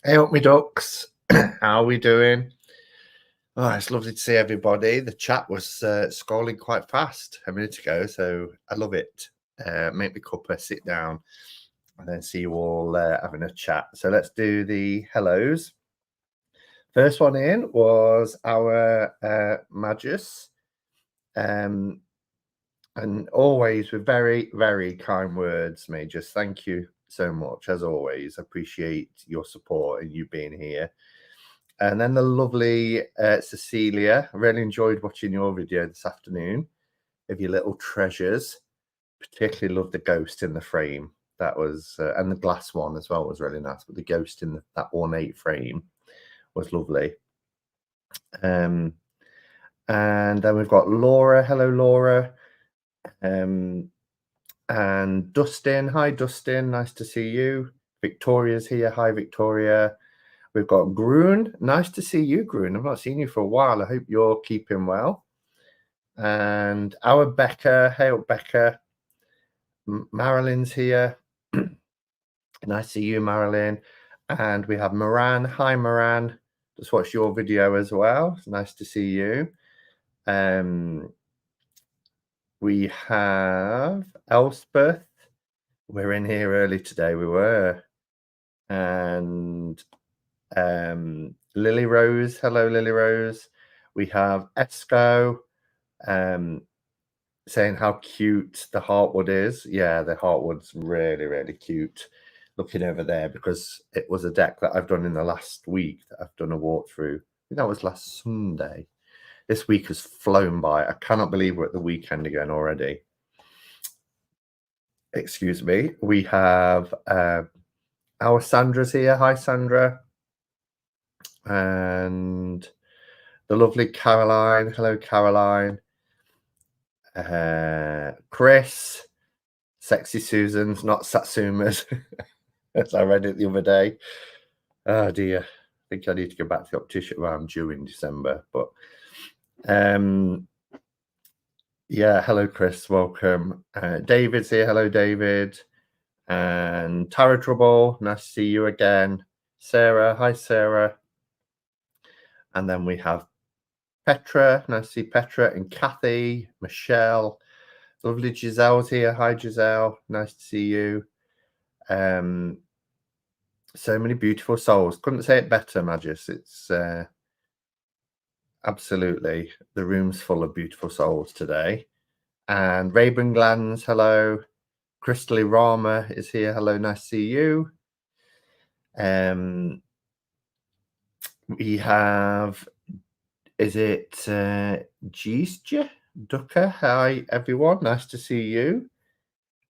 Hey up, me ducks. How are we doing? Oh, it's lovely to see everybody. The chat was scrolling quite fast a minute ago, so I love it. Make the cuppa, sit down, and then see you all having a chat. So let's do the hellos. First one in was our Magus, and always with very, very kind words, Magus. Thank you so much, as always. Appreciate your support and you being here. And then the lovely Cecilia. I really enjoyed watching your video this afternoon of your little treasures. Particularly loved the ghost in the frame. That was, and the glass one as well was really nice. But the ghost in that ornate frame was lovely. And then we've got Laura. Hello, Laura. And Dustin. Hi, Dustin. Nice to see you. Victoria's here. Hi, Victoria. We've got Groon. Nice to see you, Groon. I've not seen you for a while. I hope you're keeping well. And our Becca. Hey up, Becca. Marilyn's here. Nice to see you, Marilyn. And we have Moran. Hi, Moran. Just watched your video as well. It's nice to see you. We have Elspeth. We're in here early today. We were. And Lily Rose. Hello, Lily Rose. We have Esco saying how cute the Heartwood is. Yeah, the Heartwood's really, really cute. Looking over there because it was a deck that I've done in the last week that I've done a walkthrough. I think that was last Sunday. This week has flown by. I cannot believe we're at the weekend again already. Excuse me. We have our Sandra's here. Hi, Sandra. And the lovely Caroline. Hello, Caroline. Chris. Sexy Susan's, not Satsuma's. As I read it the other day. Oh dear. I think I need to go back to the optician. Well, I'm due in December. But yeah, hello, Chris. Welcome. David's here. Hello, David. And Tara Trouble. Nice to see you again. Sarah. Hi, Sarah. And then we have Petra. Nice to see Petra and Kathy. Michelle. Lovely Giselle's here. Hi, Giselle. Nice to see you. So many beautiful souls. Couldn't say it better, Magus. It's absolutely the room's full of beautiful souls today. And Raven Glands, hello. Crystally Rama is here. Hello, nice to see you. We have, is it Giesje Ducker? Hi, everyone. Nice to see you.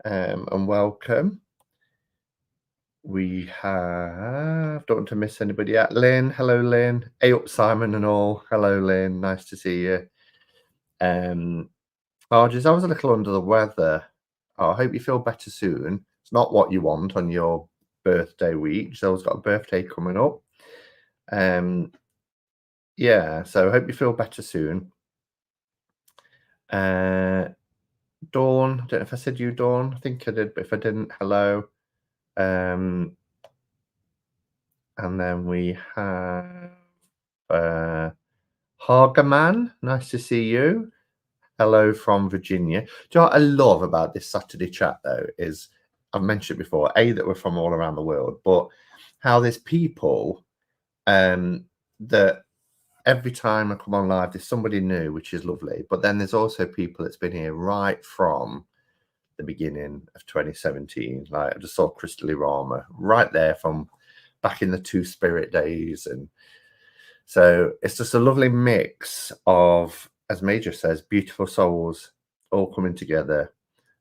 And welcome. We have, don't want to miss anybody out. Lynn, hello, Lynn. Hey up, Simon and all. Hello, Lynn. Nice to see you. Oh, just I was a little under the weather. Oh, I hope you feel better soon. It's not what you want on your birthday week. Giselle's got a birthday coming up. Yeah, so I hope you feel better soon. Dawn, I don't know if I said you, Dawn. I think I did, but if I didn't, hello. And then we have Hargaman. Nice to see you. Hello from Virginia. Do you know what I love about this Saturday chat, though, is I've mentioned it before, A, that we're from all around the world, but how there's people that every time I come on live, there's somebody new, which is lovely. But then there's also people that's been here right from the beginning of 2017. Like I just saw Crystally Rama right there from back in the Two Spirit days. And so it's just a lovely mix of, as Major says, beautiful souls all coming together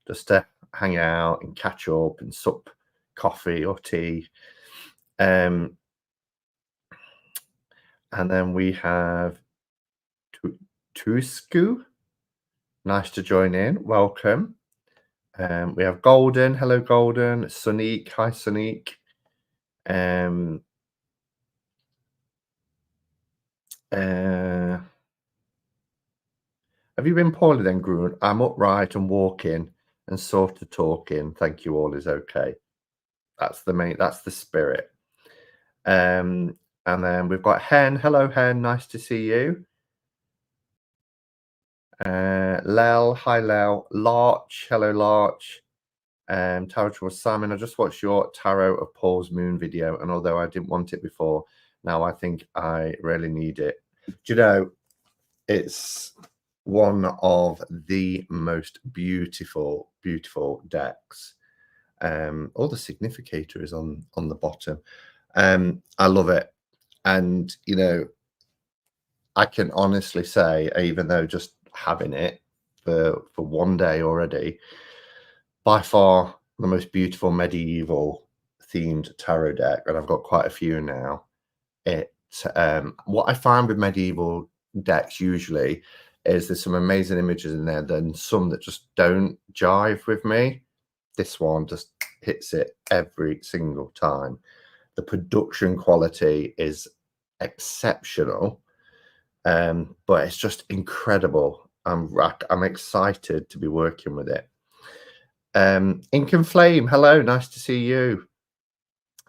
just to hang out and catch up and sup coffee or tea. And then we have Tusku. Nice to join in. Welcome. We have Golden. Hello, Golden. Sonique. Hi, Sonique. Have you been poorly then, Grun? I'm upright and walking and sort of talking. Thank you all is okay. That's the spirit. And then we've got Hen. Hello, Hen. Nice to see you. Lel. Hi, Lel. Larch. Hello, Larch. Tarot was Simon. I just watched your Tarot of Paul's Moon video, and although I didn't want it before, now I think I really need it. Do you know, it's one of the most beautiful, beautiful decks. All the significator is on the bottom. I love it. And, you know, I can honestly say, even though just having it for one day already, by far the most beautiful medieval themed tarot deck, and I've got quite a few now. What I find with medieval decks usually is there's some amazing images in there, then some that just don't jive with me. This one just hits it every single time. The production quality is exceptional, but it's just incredible. I'm excited to be working with it. Ink and Flame, hello, nice to see you.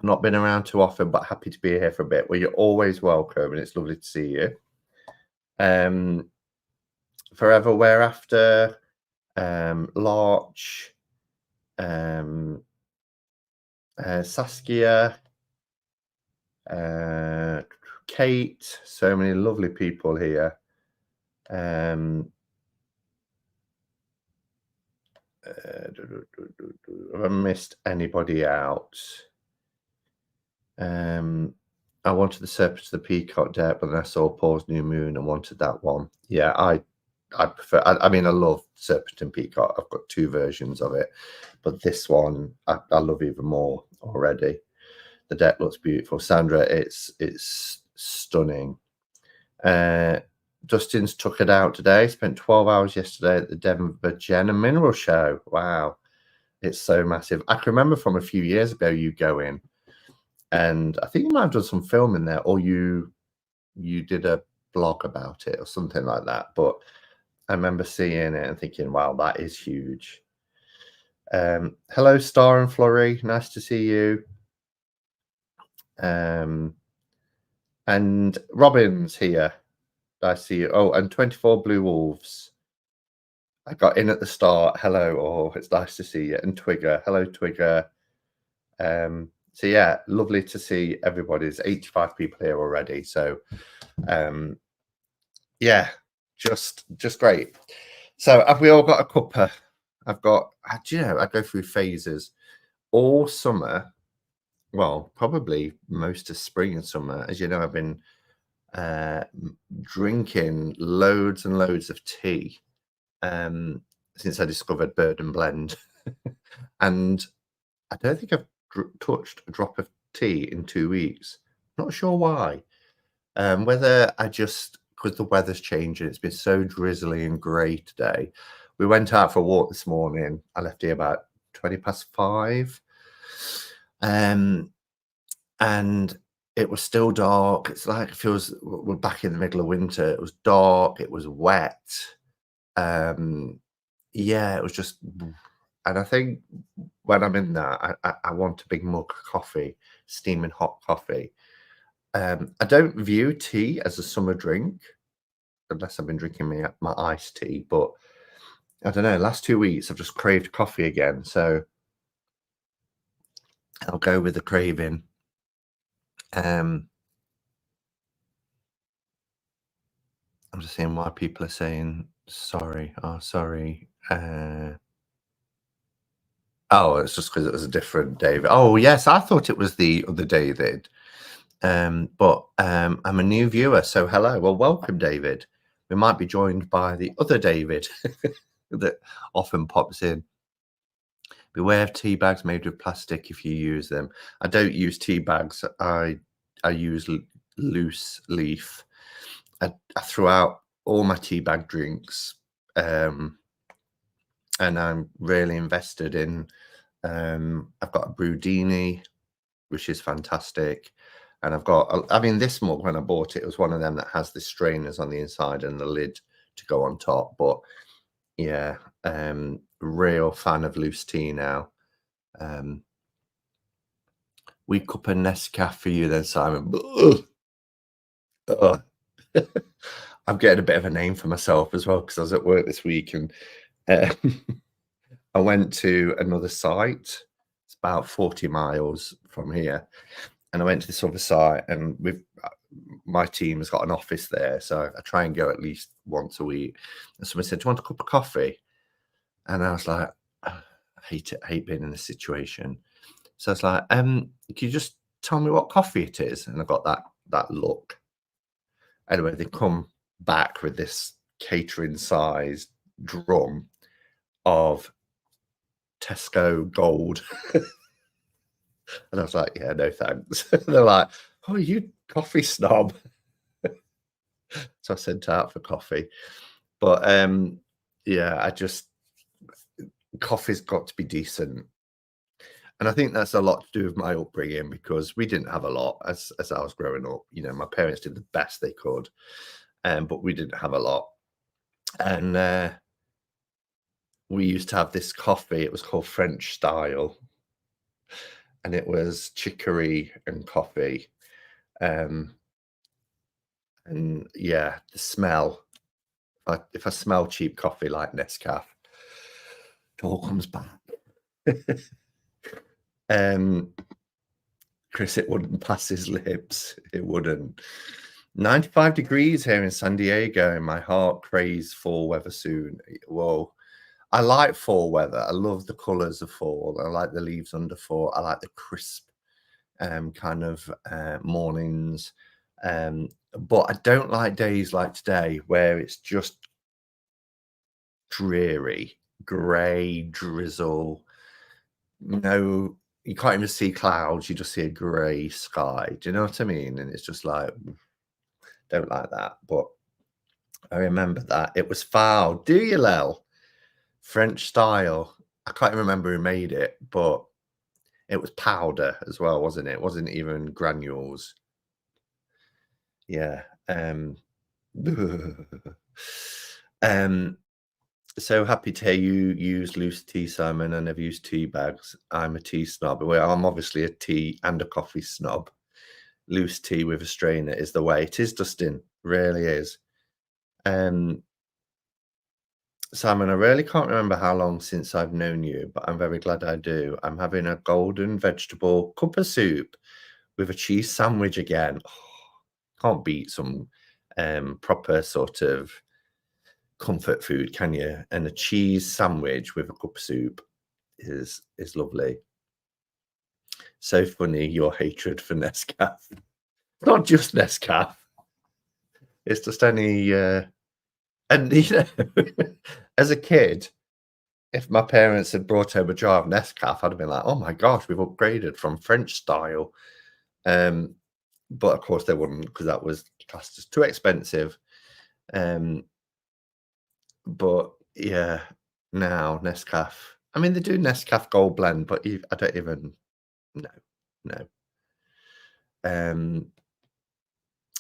Not been around too often, but happy to be here for a bit. Well, you're always welcome, and it's lovely to see you. Forever Whereafter, Larch, Saskia, Kate, so many lovely people here. Have I missed anybody out? I wanted the Serpent to the Peacock deck, but then I saw Paul's New Moon and wanted that one. Yeah, I prefer. I mean, I love Serpent and Peacock. I've got 2 versions of it, but this one I love even more already. The deck looks beautiful. Sandra, it's stunning. Dustin's took it out today. Spent 12 hours yesterday at the Denver Gem and Mineral Show. Wow, it's so massive. I can remember from a few years ago you going, and I think you might have done some filming there, or you did a blog about it or something like that. But I remember seeing it and thinking, wow, that is huge. Hello, Star and Flurry. Nice to see you. And Robin's here. I see you. Oh, and 24 Blue Wolves. I got in at the start. Hello, oh, it's nice to see you. And Twigger. Hello, Twigger. So yeah, lovely to see everybody. There's 85 people here already. So yeah, just great. So have we all got a cuppa? I've got, do you know, I go through phases all summer. Well, probably most of spring and summer. As you know, I've been drinking loads and loads of tea since I discovered Bird and Blend. And I don't think I've touched a drop of tea in 2 weeks. Not sure why. Whether I just, because the weather's changing, it's been so drizzly and grey today. We went out for a walk this morning. I left here about 5:20. And it was still dark. It's like it feels we're back in the middle of winter. It was dark. It was wet. Yeah, it was just, and I think when I'm in that, I want a big mug of coffee, steaming hot coffee. I don't view tea as a summer drink, unless I've been drinking my iced tea. But I don't know. Last 2 weeks, I've just craved coffee again, so I'll go with the craving. I'm just seeing why people are saying sorry. Oh, sorry. Oh, it's just because it was a different David. Oh, yes, I thought it was the other David. But I'm a new viewer, so hello. Well, welcome, David. We might be joined by the other David that often pops in. Beware of tea bags made with plastic if you use them. I don't use tea bags. I use loose leaf. I throw out all my tea bag drinks, and I'm really invested in. I've got a Brudini, which is fantastic. And I've got, I mean, this mug, when I bought it, it was one of them that has the strainers on the inside and the lid to go on top. But yeah, real fan of loose tea now. We cup a Nescafe for you then, Simon. Ugh. Ugh. I'm getting a bit of a name for myself as well because I was at work this week and uh, I went to another site. It's about 40 miles from here. And I went to this other site, and my team has got an office there. So I try and go at least once a week. And someone said, "Do you want a cup of coffee?" And I was like, "Ah, I hate it. I hate being in this situation." So I was like, can you just tell me what coffee it is?" And I got that look. Anyway, they come back with this catering sized drum of Tesco Gold. And I was like, "Yeah, no thanks." They're like, "Oh, you coffee snob." So I sent out for coffee. But yeah, coffee's got to be decent. And I think that's a lot to do with my upbringing because we didn't have a lot as I was growing up. You know, my parents did the best they could, but we didn't have a lot. And we used to have this coffee. It was called French style, and it was chicory and coffee. Um, and yeah, the smell. If I smell cheap coffee like Nescafe, it all comes back. um, Chris, it wouldn't pass his lips. It wouldn't. 95 degrees here in San Diego, and my heart craves fall weather soon. Whoa. I like fall weather. I love the colours of fall. I like the leaves under fall. I like the crisp kind of mornings. But I don't like days like today where it's just dreary, grey, drizzle. No, you can't even see clouds. You just see a grey sky. Do you know what I mean? And it's just like, don't like that. But I remember that. It was foul. Do you, Lel? French style. I can't even remember who made it, but it was powder as well, wasn't it? It wasn't even granules. Yeah. Um, so happy to hear you use loose tea, Simon. I never use tea bags. I'm a tea snob. Well, I'm obviously a tea and a coffee snob. Loose tea with a strainer is the way. It is, Dustin. Really is. Simon, I really can't remember how long since I've known you, but I'm very glad I do. I'm having a golden vegetable Cuppa soup with a cheese sandwich again. Oh, can't beat some proper sort of comfort food, can you? And a cheese sandwich with a cup of soup is lovely. So funny, your hatred for Nescafe. Not just Nescafe. It's just any and you know, as a kid, if my parents had brought home a jar of Nescafe, I'd have been like, "Oh my gosh, we've upgraded from French style." Um, but of course they wouldn't because that was classed as too expensive. Um, but yeah, now Nescafe. I mean, they do Nescafe Gold Blend, but I don't even. No, no. Um,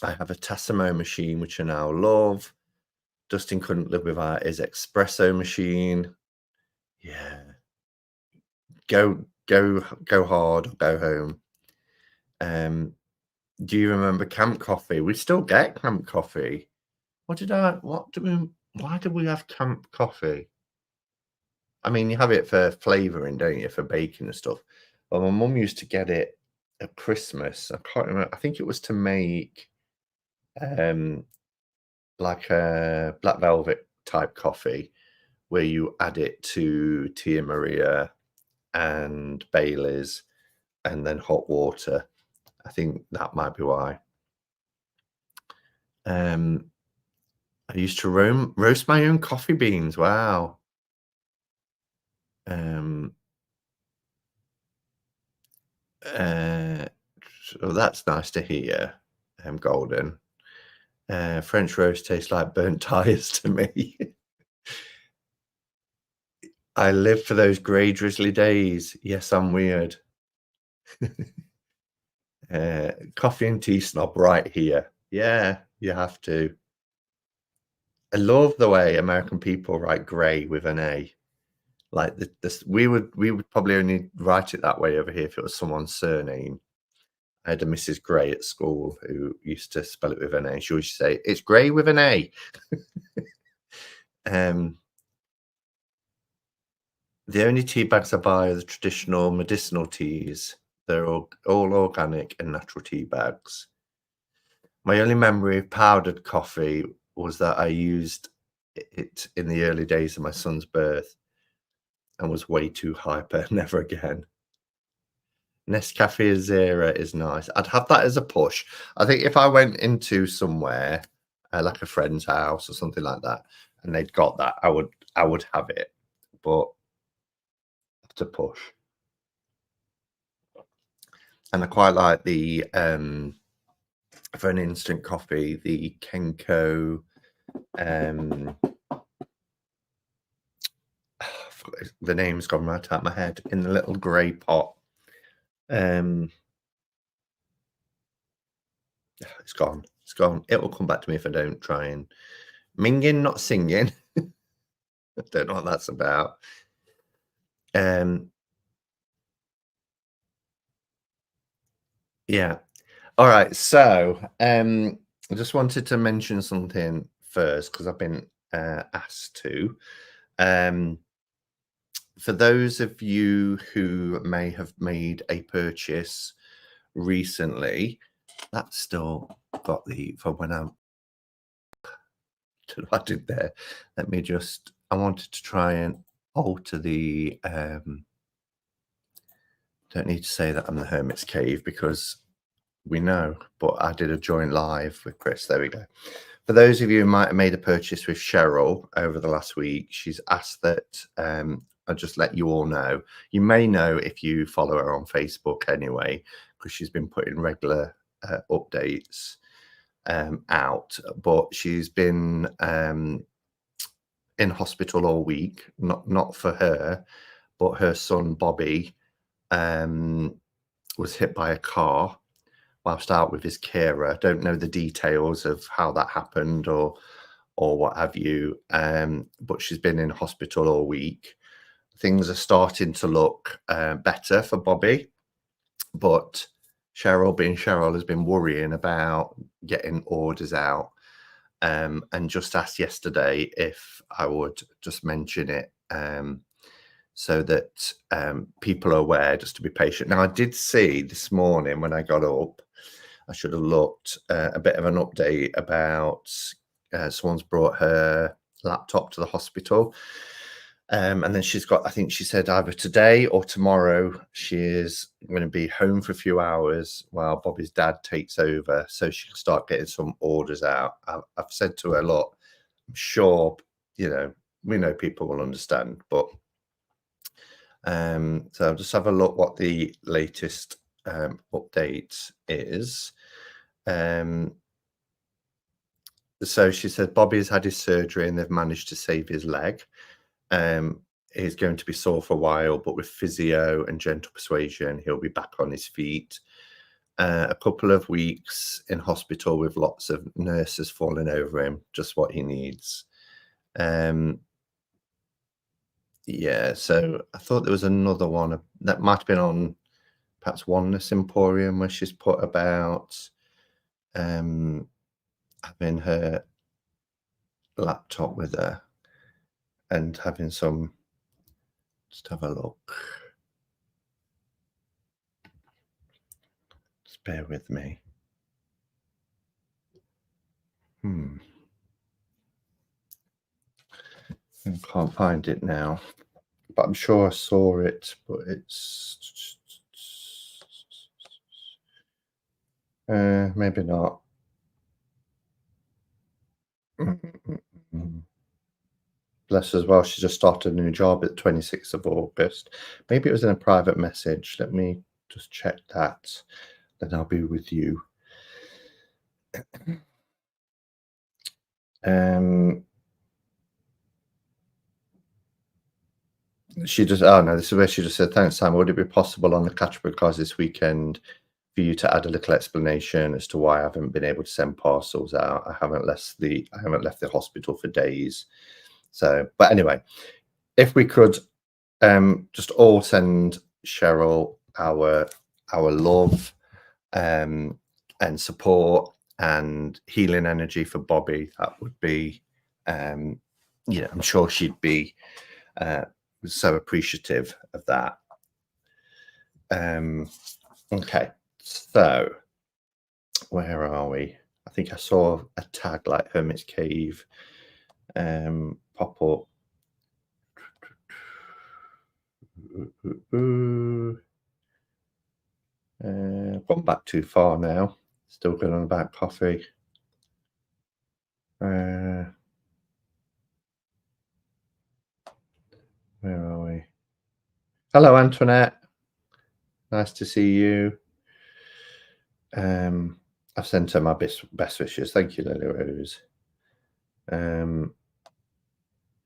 I have a Tassimo machine, which I now love. Dustin couldn't live without his espresso machine. Yeah, go hard or go home. Do you remember camp coffee? We still get camp coffee. Why did we have camp coffee? I mean, you have it for flavouring, don't you, for baking and stuff. Well, my mum used to get it at Christmas. I can't remember. I think it was to make um like a black velvet type coffee where you add it to Tia Maria and Bailey's and then hot water. I think that might be why. Um, I used to roast my own coffee beans. Wow. Um, uh, so that's nice to hear. Golden. French roast tastes like burnt tires to me. I live for those grey drizzly days. Yes, I'm weird. Coffee and tea snob right here. Yeah, you have to. I love the way American people write grey with an A. Like this, we would probably only write it that way over here if it was someone's surname. I had a Mrs. Gray at school who used to spell it with an A. She always say, "It's Gray with an A." The only tea bags I buy are the traditional medicinal teas. They're all organic and natural tea bags. My only memory of powdered coffee was that I used it in the early days of my son's birth and was way too hyper. Never again. Nescafe Azera is nice. I'd have that as a push. I think if I went into somewhere, like a friend's house or something like that, and they'd got that, I would have it. But to push. And I quite like the for an instant coffee, the Kenko the name's gone right out of my head, in the little grey pot. It's gone. It's gone. It will come back to me if I don't try and minging, not singing. I don't know what that's about. Yeah. All right. So I just wanted to mention something first because I've been asked to. For those of you who may have made a purchase recently, that's still got the for when I did there. Let me just. I wanted to try and alter the. Don't need to say that I'm the Hermit's Cave because we know, but I did a joint live with Chris. There we go. For those of you who might have made a purchase with Cheryl over the last week, she's asked that I'll just let you all know. You may know if you follow her on Facebook anyway, because she's been putting regular updates out. But she's been in hospital all week, not for her, but her son Bobby was hit by a car whilst out with his carer. I don't know the details of how that happened or what have you, but she's been in hospital all week. Things are starting to look better for Bobby, but Cheryl, being Cheryl, has been worrying about getting orders out, and just asked yesterday if I would just mention it so that people are aware, just to be patient. Now, I did see this morning when I got up, I should have looked, a bit of an update about someone's brought her laptop to the hospital. And then she's got, I think she said either today or tomorrow, she is going to be home for a few hours while Bobby's dad takes over so she can start getting some orders out. I've said to her, look, I'm sure, we know people will understand, but so I'll just have a look what the latest update is. So she said Bobby's had his surgery and they've managed to save his leg. He's going to be sore for a while, but with physio and gentle persuasion, he'll be back on his feet. A couple of weeks in hospital with lots of nurses falling over him, just what he needs. Yeah, so I thought there was another one that might have been on perhaps Oneness Emporium where she's put about having her laptop with her and having some. Just have a look. Just bear with me. I can't find it now, but I'm sure I saw it, but it's maybe not. Bless her as well. She just started a new job at 26th of August. Maybe it was in a private message. Let me just check that. Then I'll be with you. She just, oh no, this is where she just said, thanks, Sam. Would it be possible on the Catchbook cards this weekend for you to add a little explanation as to why I haven't been able to send parcels out? I haven't left the hospital for days. So, but anyway, if we could just all send Cheryl our love. and support and healing energy for Bobby, that would be, yeah, I'm sure she'd be so appreciative of that. Okay, so where are we? I think I saw a tag like Hermit's Cave pop up. Gone back too far now. Still going on about coffee. Where are we? Hello, Antoinette. Nice to see you. I've sent her my best wishes. Thank you, Lily Rose.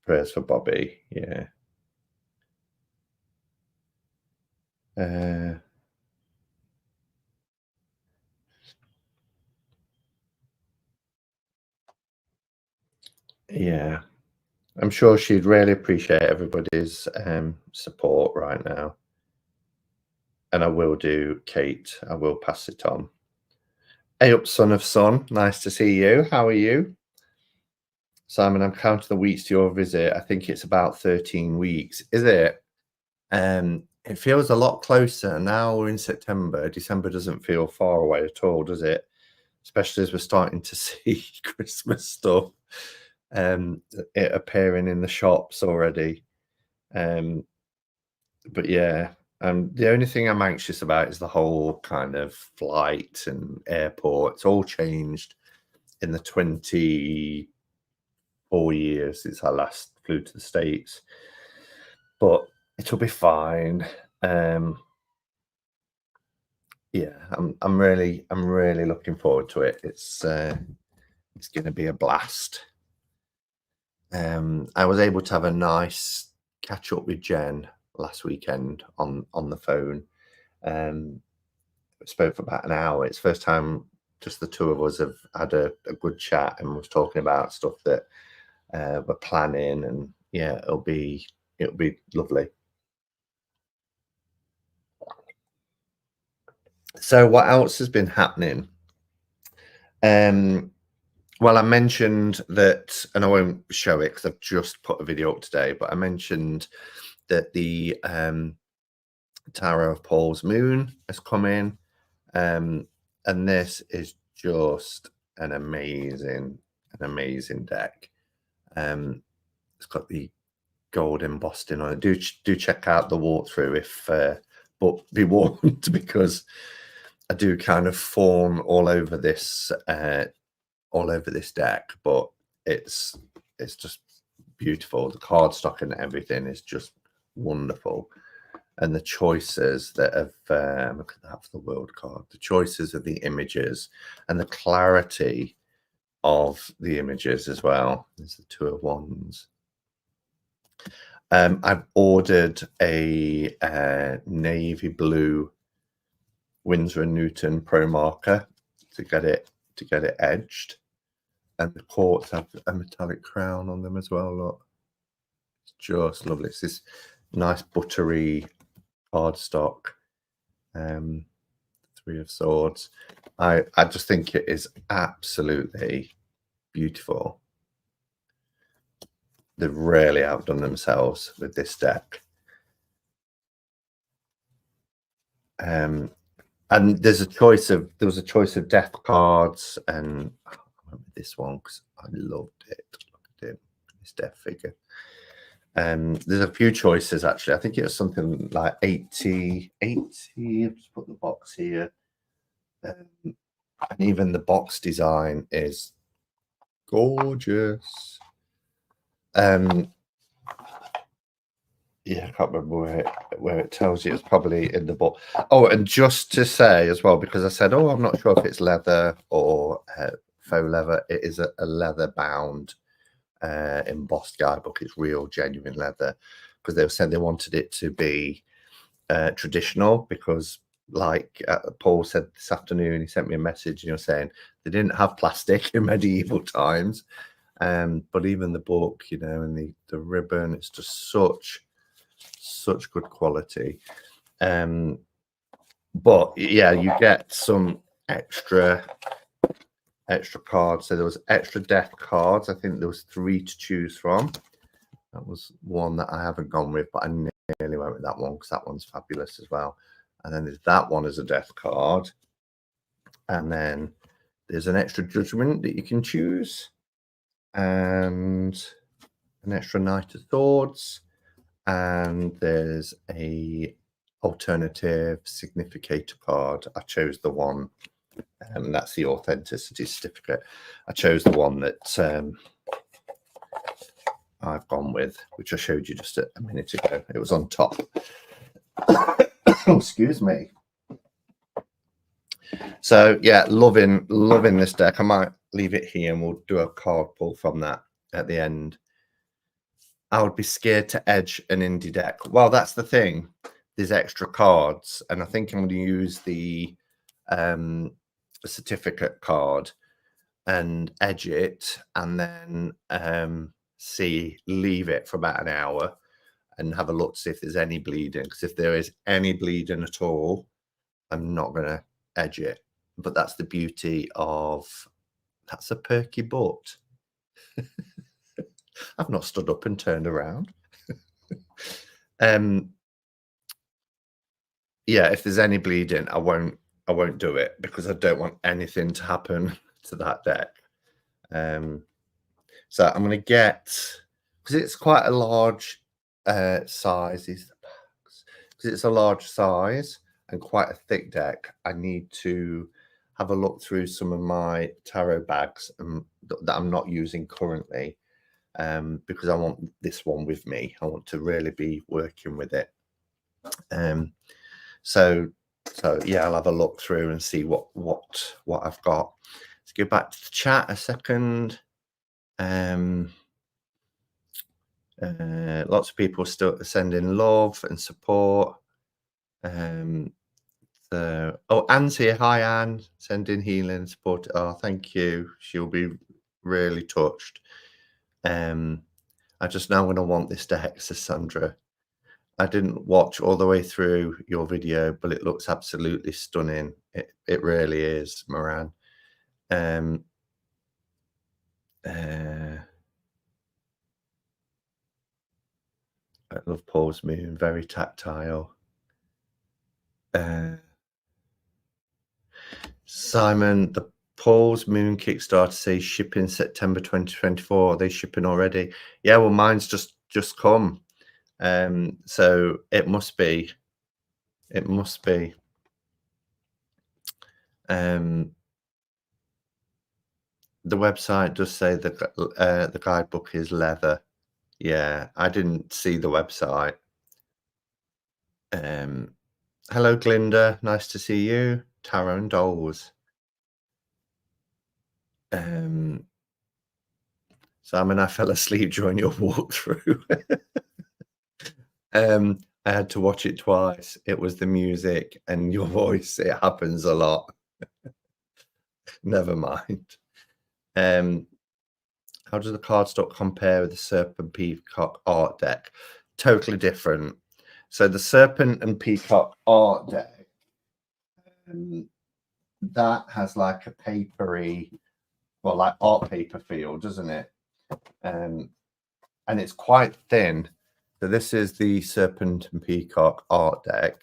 Prayers for Bobby. Yeah. Yeah. I'm sure she'd really appreciate everybody's support right now. And I will do, Kate. I will pass it on. Hey up, son of son. Nice to see you. How are you? Simon, I'm counting the weeks to your visit. I think it's about 13 weeks. Is it? It feels a lot closer. Now we're in September. December doesn't feel far away at all, does it? Especially as we're starting to see Christmas stuff it appearing in the shops already. But yeah, the only thing I'm anxious about is the whole kind of flight and airport. It's all changed in the 24 years since I last flew to the States, but it'll be fine. Yeah, I'm really looking forward to it. It's going to be a blast. I was able to have a nice catch up with Jen last weekend on the phone. Spoke for about an hour. It's the first time just the two of us have had a good chat and was talking about stuff that we're planning, and yeah, it'll be lovely. So what else has been happening? Well, I mentioned that, and I won't show it because I've just put a video up today, but I mentioned that the Tarot of Paul's Moon has come in, and this is just an amazing deck. It's got the gold embossing on it. Do check out the walkthrough if, but be warned because I do kind of fawn all over this deck, but it's just beautiful. The cardstock and everything is just wonderful. And the choices that have, look at that for the world card, the choices of the images and the clarity of the images as well. There's the Two of Wands. I've ordered a navy blue Winsor & Newton Pro marker to get it edged. And the quartz have a metallic crown on them as well. Look, it's just lovely. It's this nice buttery cardstock. Three of Swords. I just think it is absolutely beautiful. They've really outdone themselves with this deck. And there was a choice of death cards, and I went with this one because I loved it. Look at it, this death figure. There's a few choices actually. I think it was something like 80. I've just put the box here. And even the box design is gorgeous. Yeah, I can't remember where it tells you. It's probably in the book. Oh, and just to say as well, because I said, oh, I'm not sure if it's leather or faux leather. It is a leather bound embossed guidebook. It's real, genuine leather, because they were saying they wanted it to be traditional, because like Paul said this afternoon, he sent me a message, saying they didn't have plastic in medieval times. But even the book, and the ribbon, it's just such good quality. But yeah, you get some extra cards. So there was extra death cards. I think there was 3 to choose from. That was one that I haven't gone with, but I nearly went with that one because that one's fabulous as well. And then there's that one as a death card. And then there's an extra judgment that you can choose. And an extra Knight of Swords. And there's a alternative significator card. I chose the one, and that's the authenticity certificate. I chose the one that I've gone with, which I showed you just a minute ago. It was on top. Oh, excuse me. So yeah, loving this deck. I might leave it here and we'll do a card pull from that at the end. I would be scared to edge an indie deck. Well, that's the thing. There's extra cards, and I think I'm going to use the certificate card and edge it, and then leave it for about an hour and have a look to see if there's any bleeding. Because if there is any bleeding at all, I'm not going to edge it. But that's the beauty of that's a perky butt. I've not stood up and turned around. Yeah, if there's any bleeding, I won't do it because I don't want anything to happen to that deck. So I'm going to get, because it's quite a large size, because it's a large size and quite a thick deck, I need to have a look through some of my tarot bags that I'm not using currently, because I want this one with me. I want to really be working with it. So yeah, I'll have a look through and see what I've got. Let's go back to the chat a second. Lots of people still sending love and support. Oh, Anne's here. Hi, Anne. Sending healing support. Oh, thank you. She'll be really touched. I just now going to want this deck, says Sandra. I didn't watch all the way through your video, but it looks absolutely stunning. It really is, Moran. I love Paul's Moon, very tactile. Simon, the Paul's Moon Kickstarter says shipping September 2024. Are they shipping already? Yeah, well, mine's just come. So it must be. It must be. The website does say the guidebook is leather. Yeah, I didn't see the website. Hello, Glinda. Nice to see you. Tarot and Dolls. Simon, I fell asleep during your walkthrough. I had to watch it twice. It was the music and your voice. It happens a lot. Never mind. How does the cardstock compare with the Serpent Peacock art deck? Totally different. So the Serpent and Peacock art deck, that has like a papery, well, like art paper feel, doesn't it? And it's quite thin. So this is the Serpent and Peacock art deck.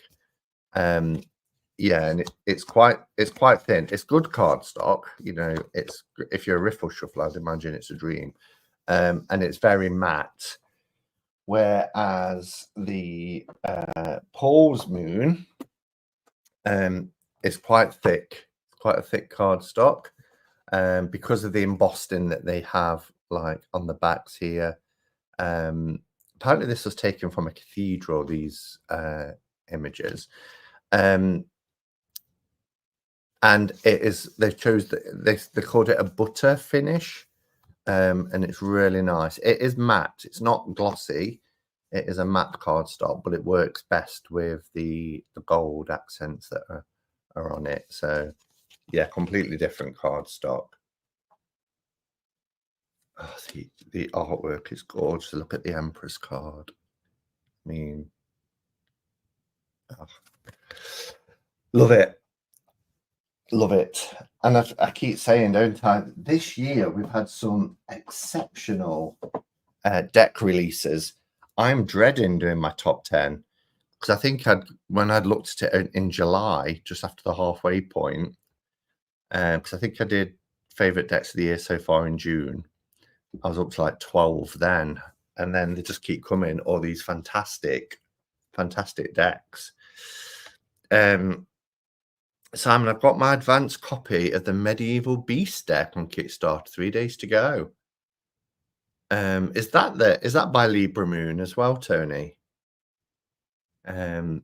Yeah, and it's quite thin. It's good cardstock, you know. It's, if you're a riffle shuffler, I'd imagine it's a dream. And it's very matte. Whereas the Paul's Moon is quite thick. It's quite a thick cardstock, because of the embossing that they have, like on the backs here. Apparently, this was taken from a cathedral. These images. And it is, they called it a butter finish, and it's really nice. It is matte. It's not glossy. It is a matte cardstock, but it works best with the gold accents that are on it. So yeah, completely different cardstock. Oh, the artwork is gorgeous. Look at the Empress card. I mean, oh. Love it. Love it. And I keep saying, don't I? This year we've had some exceptional deck releases. I'm dreading doing my top 10 because I think when I'd looked at it in July, just after the halfway point, because I think I did favorite decks of the year so far in June. I was up to like 12 then, and then they just keep coming, all these fantastic decks. Simon, I've got my advanced copy of the Medieval Beast deck on Kickstarter. 3 days to go. Is that by Libra Moon as well, Tony? I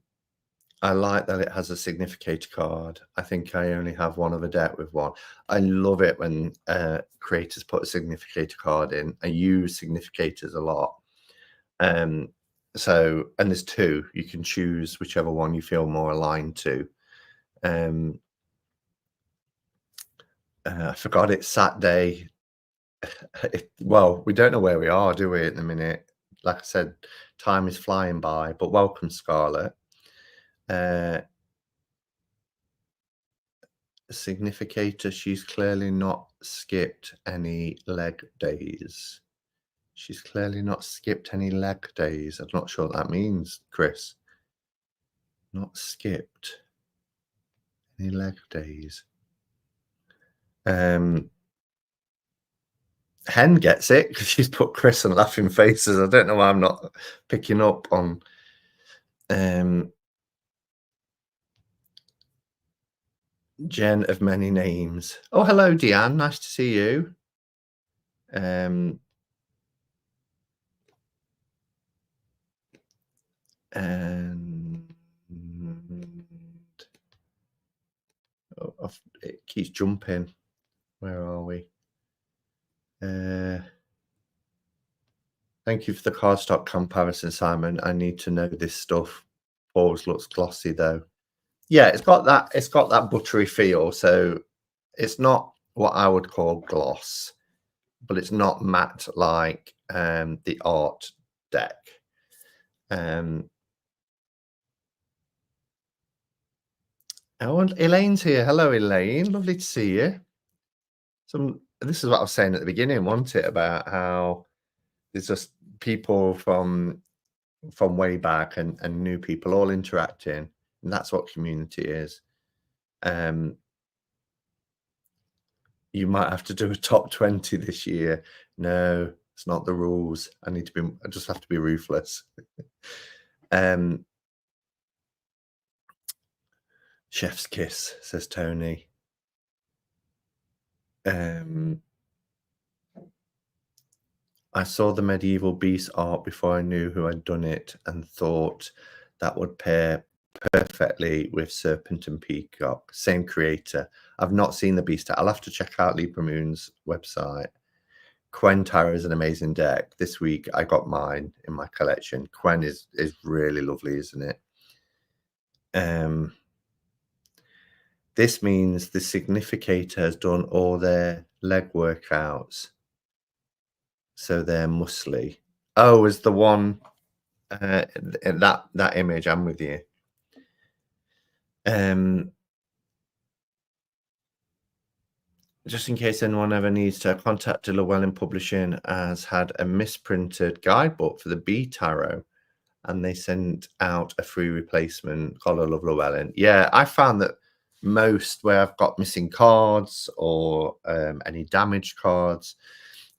like that it has a significator card. I think I only have one other deck with one. I love it when creators put a significator card in. I use significators a lot. So, and there's two. You can choose whichever one you feel more aligned to. I forgot it's Saturday. Well, we don't know where we are, do we, at the minute? Like I said, time is flying by, but welcome, Scarlett. Significator, she's clearly not skipped any leg days. She's clearly not skipped any leg days. I'm not sure what that means, Chris. Not skipped any leg days. Hen gets it because she's put Chris and laughing faces. I don't know why I'm not picking up on Jen of many names. Oh, hello, Deanne. Nice to see you. And oh, it keeps jumping. Where are we? Thank you for the cardstock comparison, Simon. I need to know this stuff. Always looks glossy though. Yeah, it's got that buttery feel. So it's not what I would call gloss, but it's not matte like the art deck. Oh, and Elaine's here. Hello, Elaine. Lovely to see you. This is what I was saying at the beginning, wasn't it? About how there's just people from way back and new people all interacting, and that's what community is. You might have to do a top 20 this year. No, it's not the rules. I just have to be ruthless. Chef's kiss, says Tony. I saw the Medieval Beast art before I knew who had done it and thought that would pair perfectly with Serpent and Peacock. Same creator. I've not seen the Beast. I'll have to check out Libra Moon's website. Quen Tarot is an amazing deck. This week I got mine in my collection. Quen is really lovely, isn't it? This means the significator has done all their leg workouts. So they're muscly. Oh, is the one that image? I'm with you. Just in case anyone ever needs to contact Llewellyn Publishing, has had a misprinted guidebook for the B Tarot, and they sent out a free replacement called I Love Llewellyn. Yeah, I found that most where I've got missing cards or any damaged cards,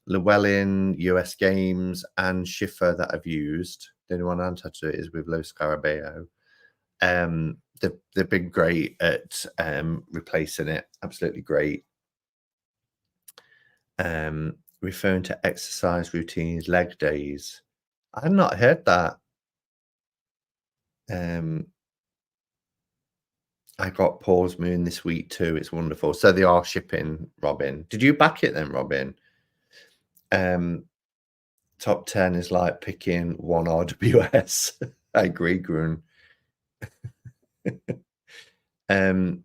Llewellyn, US Games, and Schiffer that I've used. The only one I haven't had to do it is with Los Scarabeo. They've been great at replacing it. Absolutely great. Referring to exercise routines, leg days. I've not heard that. I got Paul's Moon this week too. It's wonderful. So they are shipping, Robin. Did you back it then, Robin? Top 10 is like picking one RWS. I agree, Grun. The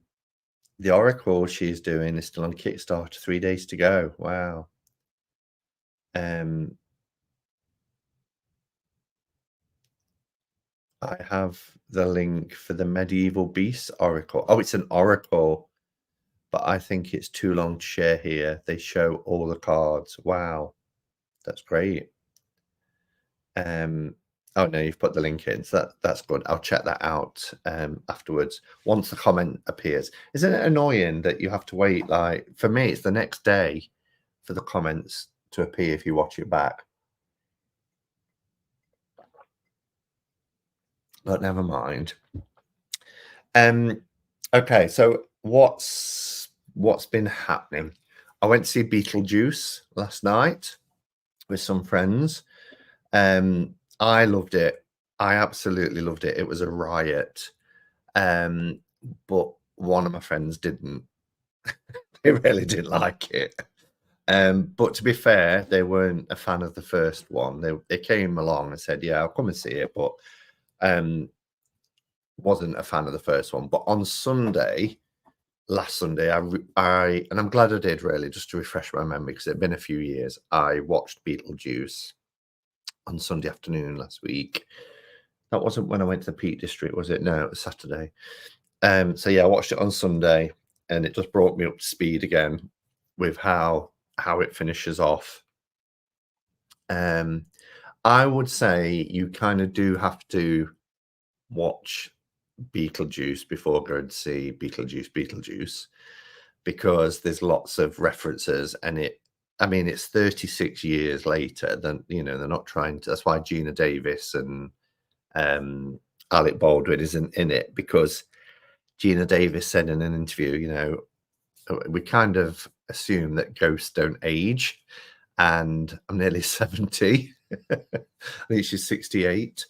Oracle she's doing is still on Kickstarter. 3 days to go. Wow. I have the link for the Medieval Beasts Oracle. Oh, it's an oracle, but I think it's too long to share here. They show all the cards. Wow, that's great. Oh no, you've put the link in, so that's good. I'll check that out afterwards once the comment appears. Isn't it annoying that you have to wait? Like for me, it's the next day for the comments to appear if you watch it back. But never mind. Okay, so what's been happening? I went to see Beetlejuice last night with some friends. I loved it. I absolutely loved it. It was a riot. But one of my friends didn't. They really didn't like it. But to be fair, they weren't a fan of the first one. They came along and said, "Yeah, I'll come and see it," but wasn't a fan of the first one. But on Sunday, last Sunday, I and I'm glad I did really, just to refresh my memory because it'd been a few years. I watched Beetlejuice on Sunday afternoon last week. That wasn't when I went to the Peak District, was it? No, it was Saturday. So yeah, I watched it on Sunday, and it just brought me up to speed again with how it finishes off. I would say you kind of do have to watch Beetlejuice before going to see Beetlejuice, because there's lots of references, and I mean, it's 36 years later. Than they're not trying to. That's why Gina Davis and Alec Baldwin isn't in it, because Gina Davis said in an interview, we kind of assume that ghosts don't age, and I'm nearly 70. I think she's 68,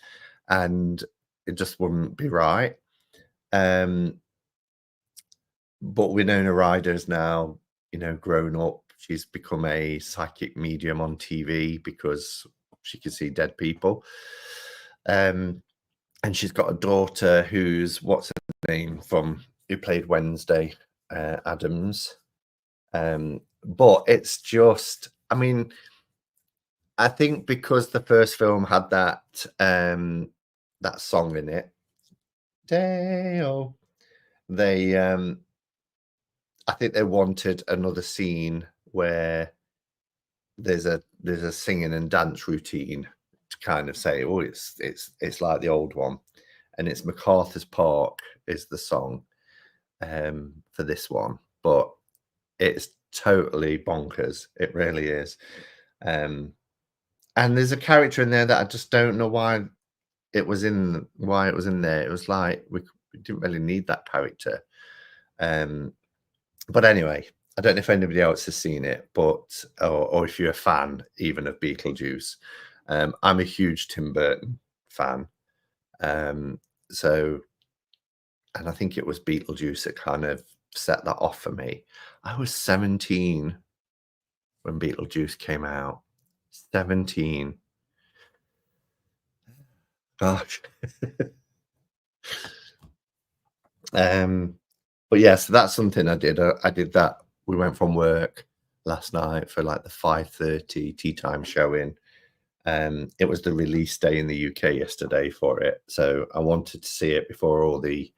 and it just wouldn't be right. But Winona Ryder's now, grown up. She's become a psychic medium on TV because she can see dead people. And she's got a daughter who's, what's her name, who played Wednesday Adams. But it's just, I mean, I think because the first film had that song in it, Deo, they I think they wanted another scene where there's a singing and dance routine to kind of say, oh, it's like the old one, and it's MacArthur's Park is the song for this one, but it's totally bonkers. It really is. And there's a character in there that I just don't know why it was in there. It was like we didn't really need that character. But anyway, I don't know if anybody else has seen it, but or if you're a fan even of Beetlejuice. I'm a huge Tim Burton fan. So, and I think it was Beetlejuice that kind of set that off for me. I was 17 when Beetlejuice came out. 17. Gosh. But yeah, so that's something I did. I did that. We went from work last night for like the 5:30 tea time showing. It was the release day in the UK yesterday for it, so I wanted to see it before all the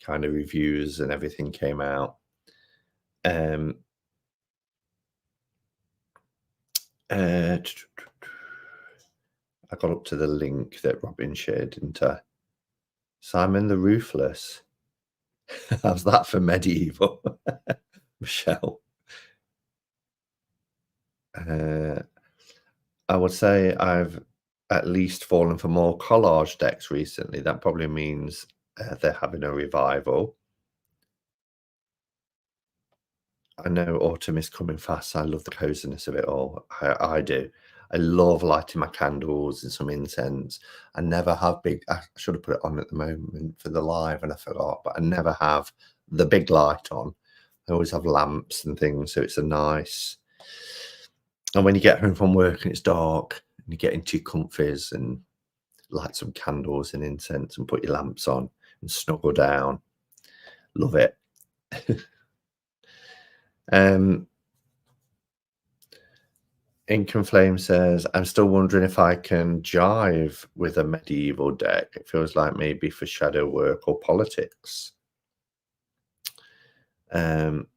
kind of reviews and everything came out. I got up to the link that Robin shared, didn't I? Simon the Ruthless. How's that for medieval? Michelle. I would say I've at least fallen for more collage decks recently. That probably means they're having a revival. I know autumn is coming fast. I love the coziness of it all. I do. I love lighting my candles and some incense. I never have I should have put it on at the moment for the live and I forgot, but I never have the big light on. I always have lamps and things, so it's a nice. And when you get home from work and it's dark and you get into your comfies and light some candles and incense and put your lamps on and snuggle down. Love it. Ink and Flame says, I'm still wondering if I can jive with a medieval deck. It feels like maybe for shadow work or politics. Um,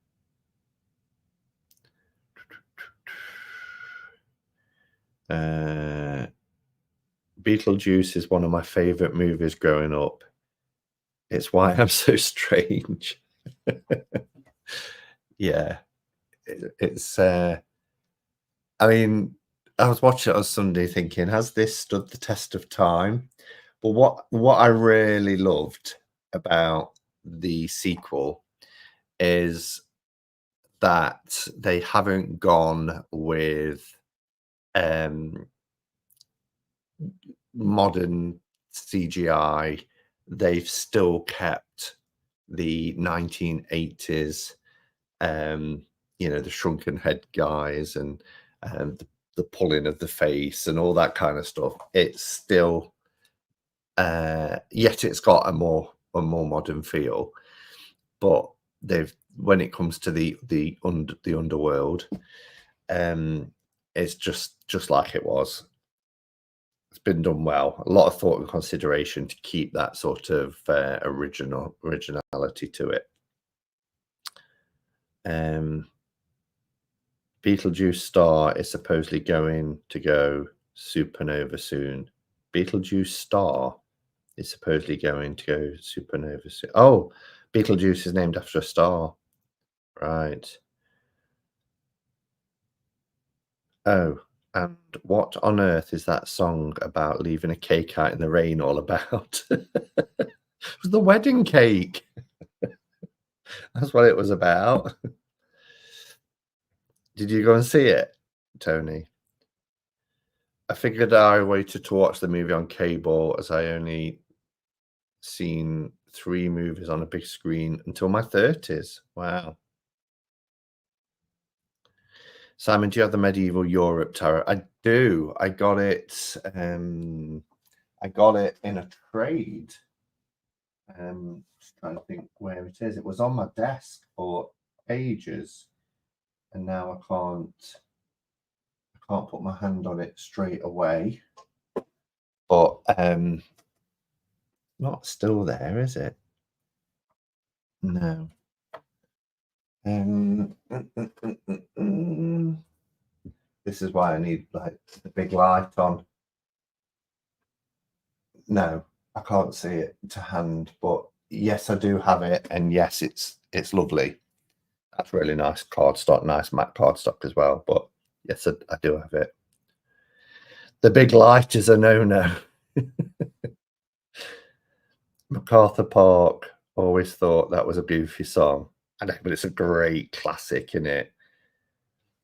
Beetlejuice is one of my favorite movies growing up. It's why I'm so strange. Yeah, it's. I mean, I was watching it on Sunday, thinking, has this stood the test of time? But what I really loved about the sequel is that they haven't gone with um modern CGI. They've still kept the 1980s, um, the shrunken head guys and the pulling of the face and all that kind of stuff. It's still, yet it's got a more modern feel, but they've when it comes to the underworld, it's just like it was. It's been done well. A lot of thought and consideration to keep that sort of originality to it. Beetlejuice star is supposedly going to go supernova soon. Beetlejuice star is supposedly going to go supernova soon. Oh, Beetlejuice is named after a star. Right. Oh, and what on earth is that song about leaving a cake out in the rain all about? It was the wedding cake. That's what it was about. Did you go and see it, Tony? I figured I waited to watch the movie on cable as I only seen 3 movies on a big screen until my 30s. Wow. Simon, do you have the Medieval Europe Tarot? I do. I got it in a trade. Just trying to think where it is. It was on my desk for ages, and now I can't put my hand on it straight away. But not still there, is it? No. This is why I need like the big light on. No, I can't see it to hand, but yes, I do have it, and yes, it's lovely. That's really nice cardstock, nice matte cardstock as well. But yes, I do have it. The big light is a no-no. MacArthur Park, always thought that was a goofy song. I know, but it's a great classic, in it.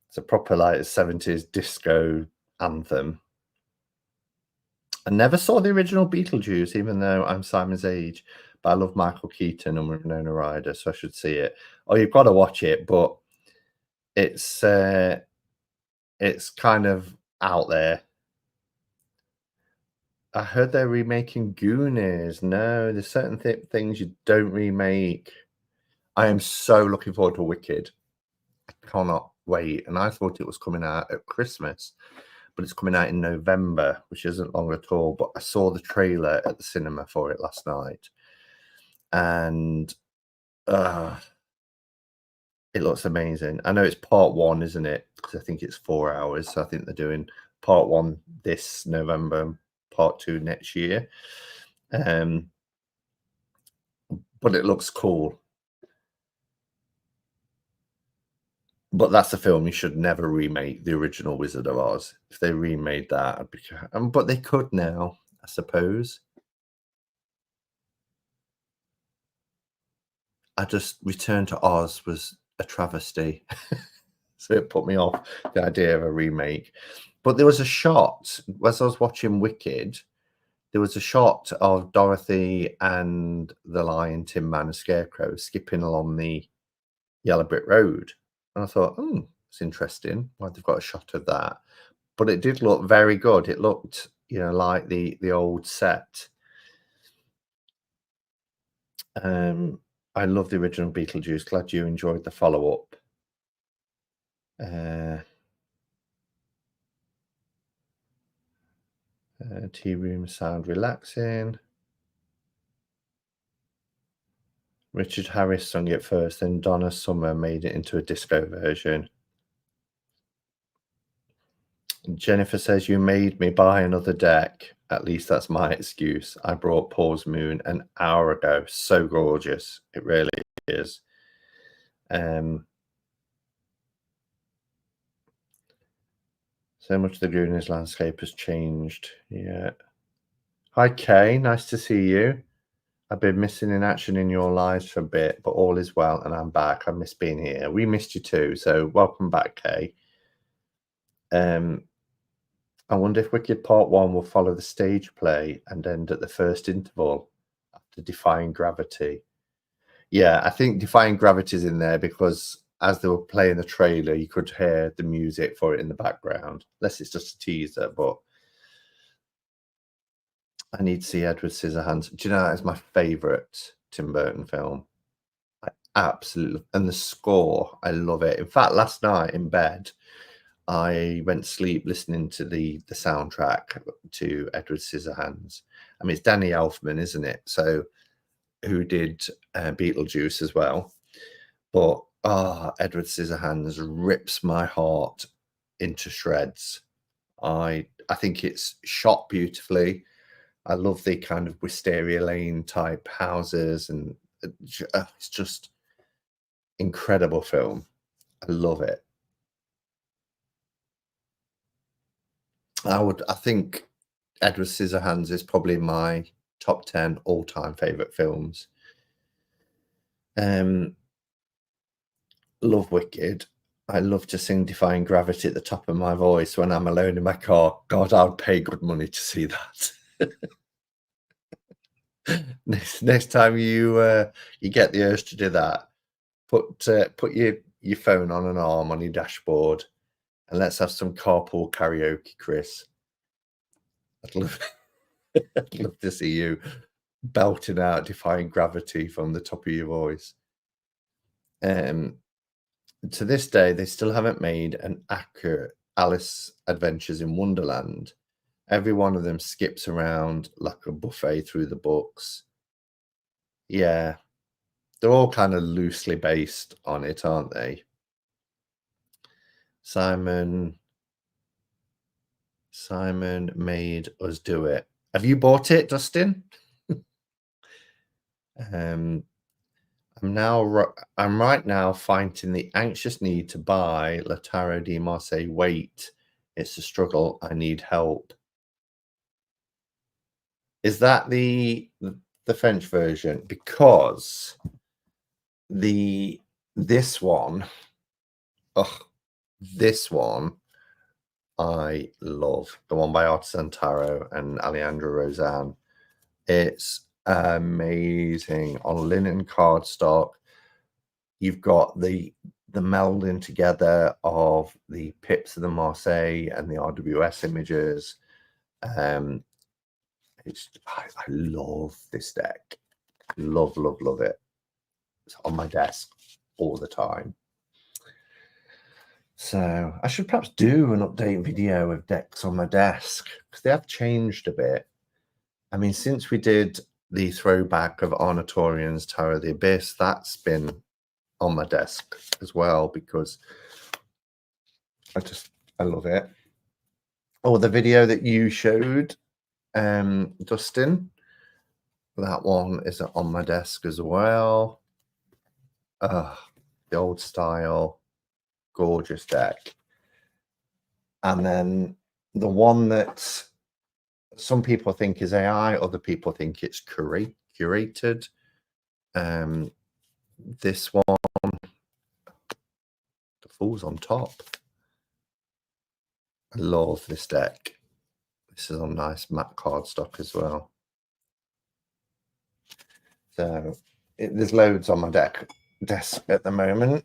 It's a proper like 70s disco anthem. I never saw the original Beetlejuice, even though I'm Simon's age, but I love Michael Keaton and Winona Ryder, so I should see it. Oh, you've got to watch it, but it's kind of out there. I heard they're remaking Goonies. No, there's certain things you don't remake. I am so looking forward to Wicked. I cannot wait. And I thought it was coming out at Christmas, but it's coming out in November, which isn't long at all. But I saw the trailer at the cinema for it last night, and it looks amazing. I know it's part 1, isn't it? Because I think it's 4 hours. So I think they're doing part 1 this November and part 2 next year. But it looks cool. But that's a film you should never remake, the original Wizard of Oz. If they remade that, I'd be but they could now, I suppose. I just Return to Oz was a travesty. So it put me off the idea of a remake. But there was a shot, as I was watching Wicked, there was a shot of Dorothy and the Lion, Tin Man, and Scarecrow skipping along the yellow brick road. And I thought, it's interesting why they've got a shot of that. But it did look very good. It looked, like the old set. I love the original Beetlejuice. Glad you enjoyed the follow-up. Tea room sound relaxing. Richard Harris sung it first, then Donna Summer made it into a disco version. Jennifer says, you made me buy another deck. At least that's my excuse. I brought Paul's Moon an hour ago. So gorgeous. It really is. So much of the Goonies landscape has changed. Yeah. Hi, Kay. Nice to see you. I've been missing in action in your lives for a bit, but all is well and I'm back. I miss being here. We missed you too, so welcome back, Kay. I wonder if Wicked Part 1 will follow the stage play and end at the first interval after Defying Gravity. Yeah, I think Defying Gravity's in there because as they were playing the trailer, you could hear the music for it in the background. Unless it's just a teaser, but I need to see Edward Scissorhands. Do you know that is my favourite Tim Burton film? I absolutely, and the score, I love it. In fact, last night in bed, I went to sleep listening to the soundtrack to Edward Scissorhands. I mean, it's Danny Elfman, isn't it? So, who did Beetlejuice as well. But Edward Scissorhands rips my heart into shreds. I think it's shot beautifully. I love the kind of Wisteria Lane type houses, and it's just incredible film. I love it. I think Edward Scissorhands is probably my top 10 all-time favorite films. Love Wicked. I love to sing Defying Gravity at the top of my voice when I'm alone in my car. God, I would pay good money to see that. next time you get the urge to do that, put your phone on an arm on your dashboard and let's have some carpool karaoke, Chris. I'd love to see you belting out Defying Gravity from the top of your voice. To this day, they still haven't made an accurate Alice Adventures in Wonderland. Every one of them skips around like a buffet through the books. Yeah, they're all kind of loosely based on it, aren't they? Simon made us do it. Have you bought it, Dustin? I'm right now fighting the anxious need to buy Le Tarot de Marseille. Wait, it's a struggle. I need help. Is that the French version? Because this one I love, the one by Artisan Tarot and Alejandro Rozan. It's amazing on linen cardstock. You've got the melding together of the pips of the Marseille and the RWS images. I love this deck. Love it. It's on my desk all the time. So I should perhaps do an update video of decks on my desk because they have changed a bit. I mean, since we did the throwback of Arnatorian's Tower of the Abyss, that's been on my desk as well because I love it. Oh, the video that you showed, Dustin, that one is on my desk as well. The old style, gorgeous deck. And then the one that some people think is AI, other people think it's curated. This one, the Fool's on top. I love this deck. This is on nice matte cardstock as well. So there's loads on my desk at the moment.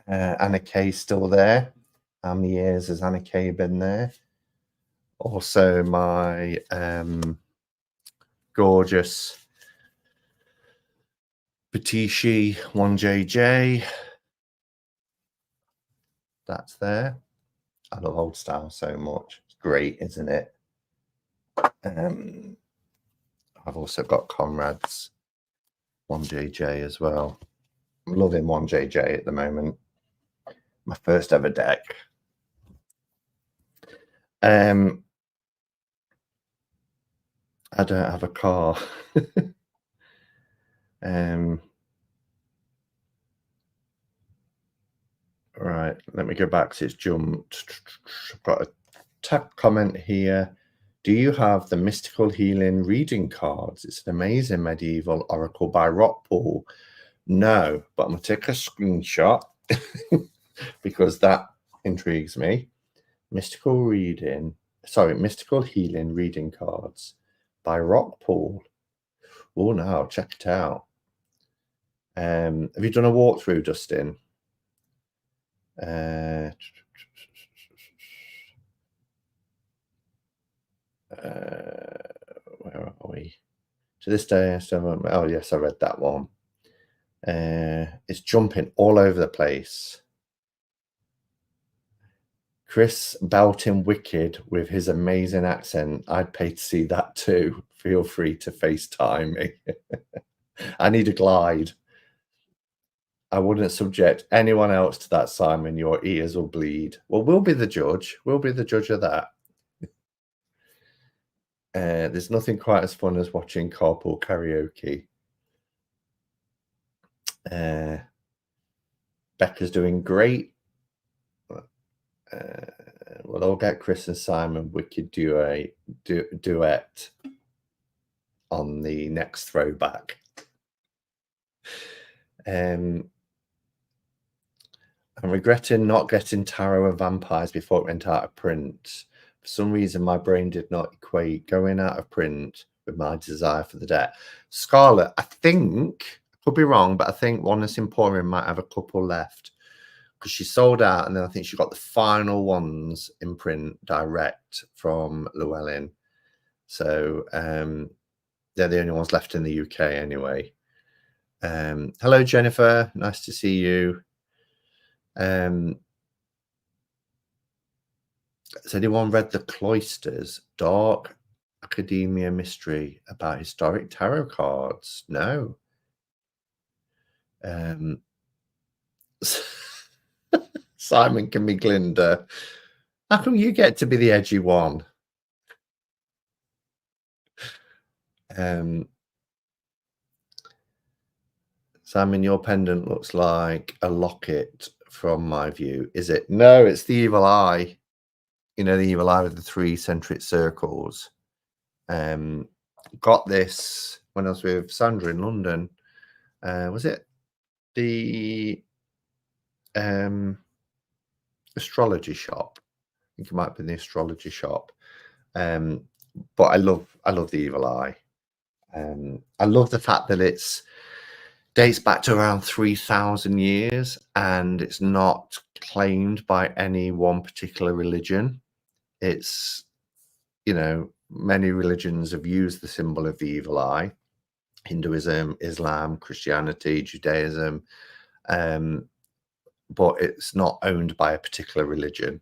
Anna Kay's still there. How many years has Anna Kay been there? Also my gorgeous Petishi 1JJ. That's there. I love old style so much. It's great, isn't it? I've also got Conrad's 1JJ as well. I'm loving 1JJ at the moment. My first ever deck. I don't have a car. Right, let me go back to it's jumped. I've got a tap comment here. Do you have the Mystical Healing reading cards? It's an amazing medieval oracle by Rockpool. No, but I'm going to take a screenshot because that intrigues me. Mystical Healing reading cards by Rockpool. Oh, no, check it out. Have you done a walkthrough, Dustin? Where are we? To this day, I still haven't. Oh, yes, I read that one. It's jumping all over the place. Chris belting Wicked with his amazing accent. I'd pay to see that too. Feel free to FaceTime me. I need a glide. I wouldn't subject anyone else to that, Simon. Your ears will bleed. Well, we'll be the judge. We'll be the judge of that. There's nothing quite as fun as watching carpool karaoke. Becca's doing great. We'll all get Chris and Simon Wicked duet on the next throwback. I'm regretting not getting Tarot and Vampires before it went out of print. For some reason, my brain did not equate going out of print with my desire for the deck. Scarlet, I think, I could be wrong, but I think Oneness Emporium might have a couple left because she sold out, and then I think she got the final ones in print direct from Llewellyn. So they're the only ones left in the UK anyway. Hello, Jennifer. Nice to see you. Has anyone read The Cloisters? Dark academia mystery about historic tarot cards? No. Simon can be Glinda. How come you get to be the edgy one? Simon, your pendant looks like a locket from my view. Is it? No, it's the evil eye. You know, the evil eye with the 3 centric circles. Got this when I was with Sandra in London. Was it the astrology shop? I think it might have been the astrology shop. But I love the evil eye. I love the fact that it's dates back to around 3,000 years and it's not claimed by any one particular religion. It's, you know, many religions have used the symbol of the evil eye: Hinduism, Islam, Christianity, Judaism, but it's not owned by a particular religion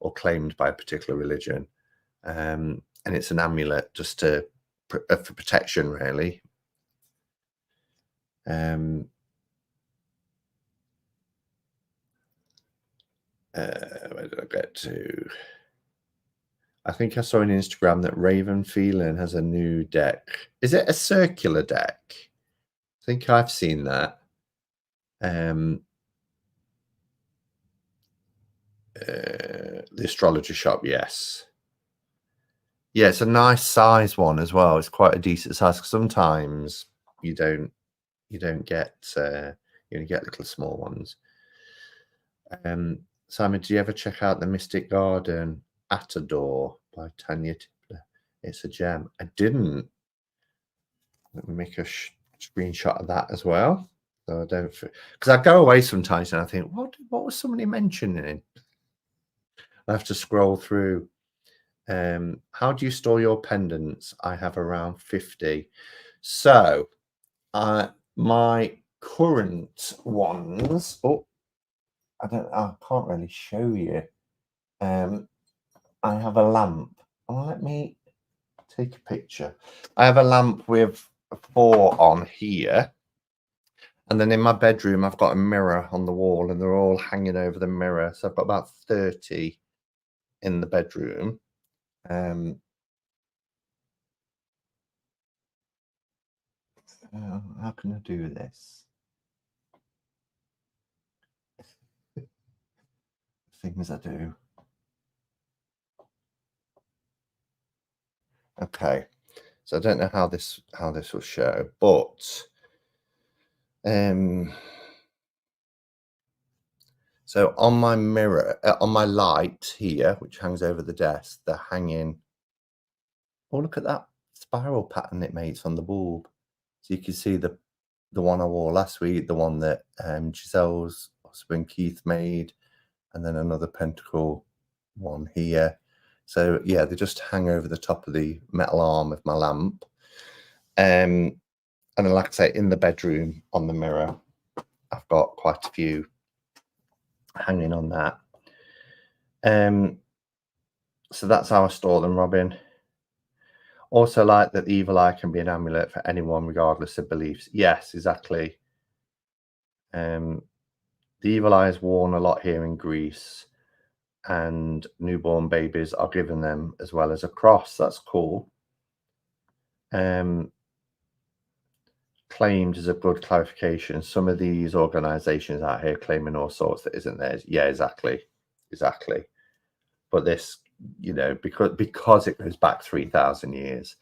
or claimed by a particular religion. And it's an amulet just for protection, really. Where did I get to? I think I saw on Instagram that Raven Phelan has a new deck. Is it a circular deck? I think I've seen that. The astrologer shop, yes. Yeah, it's a nice size one as well. It's quite a decent size. Sometimes you don't get you only get little small ones. Simon, do you ever check out the Mystic Garden Atador by Tanya Tipler? It's a gem. I didn't. Let me make a screenshot of that as well. So I don't, because I go away sometimes and I think, what was somebody mentioning? I have to scroll through. How do you store your pendants? I have around 50. So my current ones, I can't really show you. I have a lamp. Oh, let me take a picture. I have a lamp with 4 on here. And then in my bedroom, I've got a mirror on the wall and they're all hanging over the mirror. So I've got about 30 in the bedroom. How can I do this? Things I do. Okay, so I don't know how this will show, but so on my mirror, on my light here, which hangs over the desk, they're hanging. Oh, look at that spiral pattern it makes on the bulb. So you can see the one I wore last week, the one that Giselle's husband Keith made, and then another pentacle one here. So yeah, they just hang over the top of the metal arm of my lamp. And then, like I say, in the bedroom on the mirror, I've got quite a few hanging on that. So that's how I store them, Robin. Also, like that the evil eye can be an amulet for anyone, regardless of beliefs. Yes, exactly. The evil eye is worn a lot here in Greece, and newborn babies are given them as well as a cross. That's cool. Claimed as a good clarification. Some of these organizations out here claiming all sorts that isn't theirs. Yeah, exactly. But this, you know, because it goes back 3,000 years,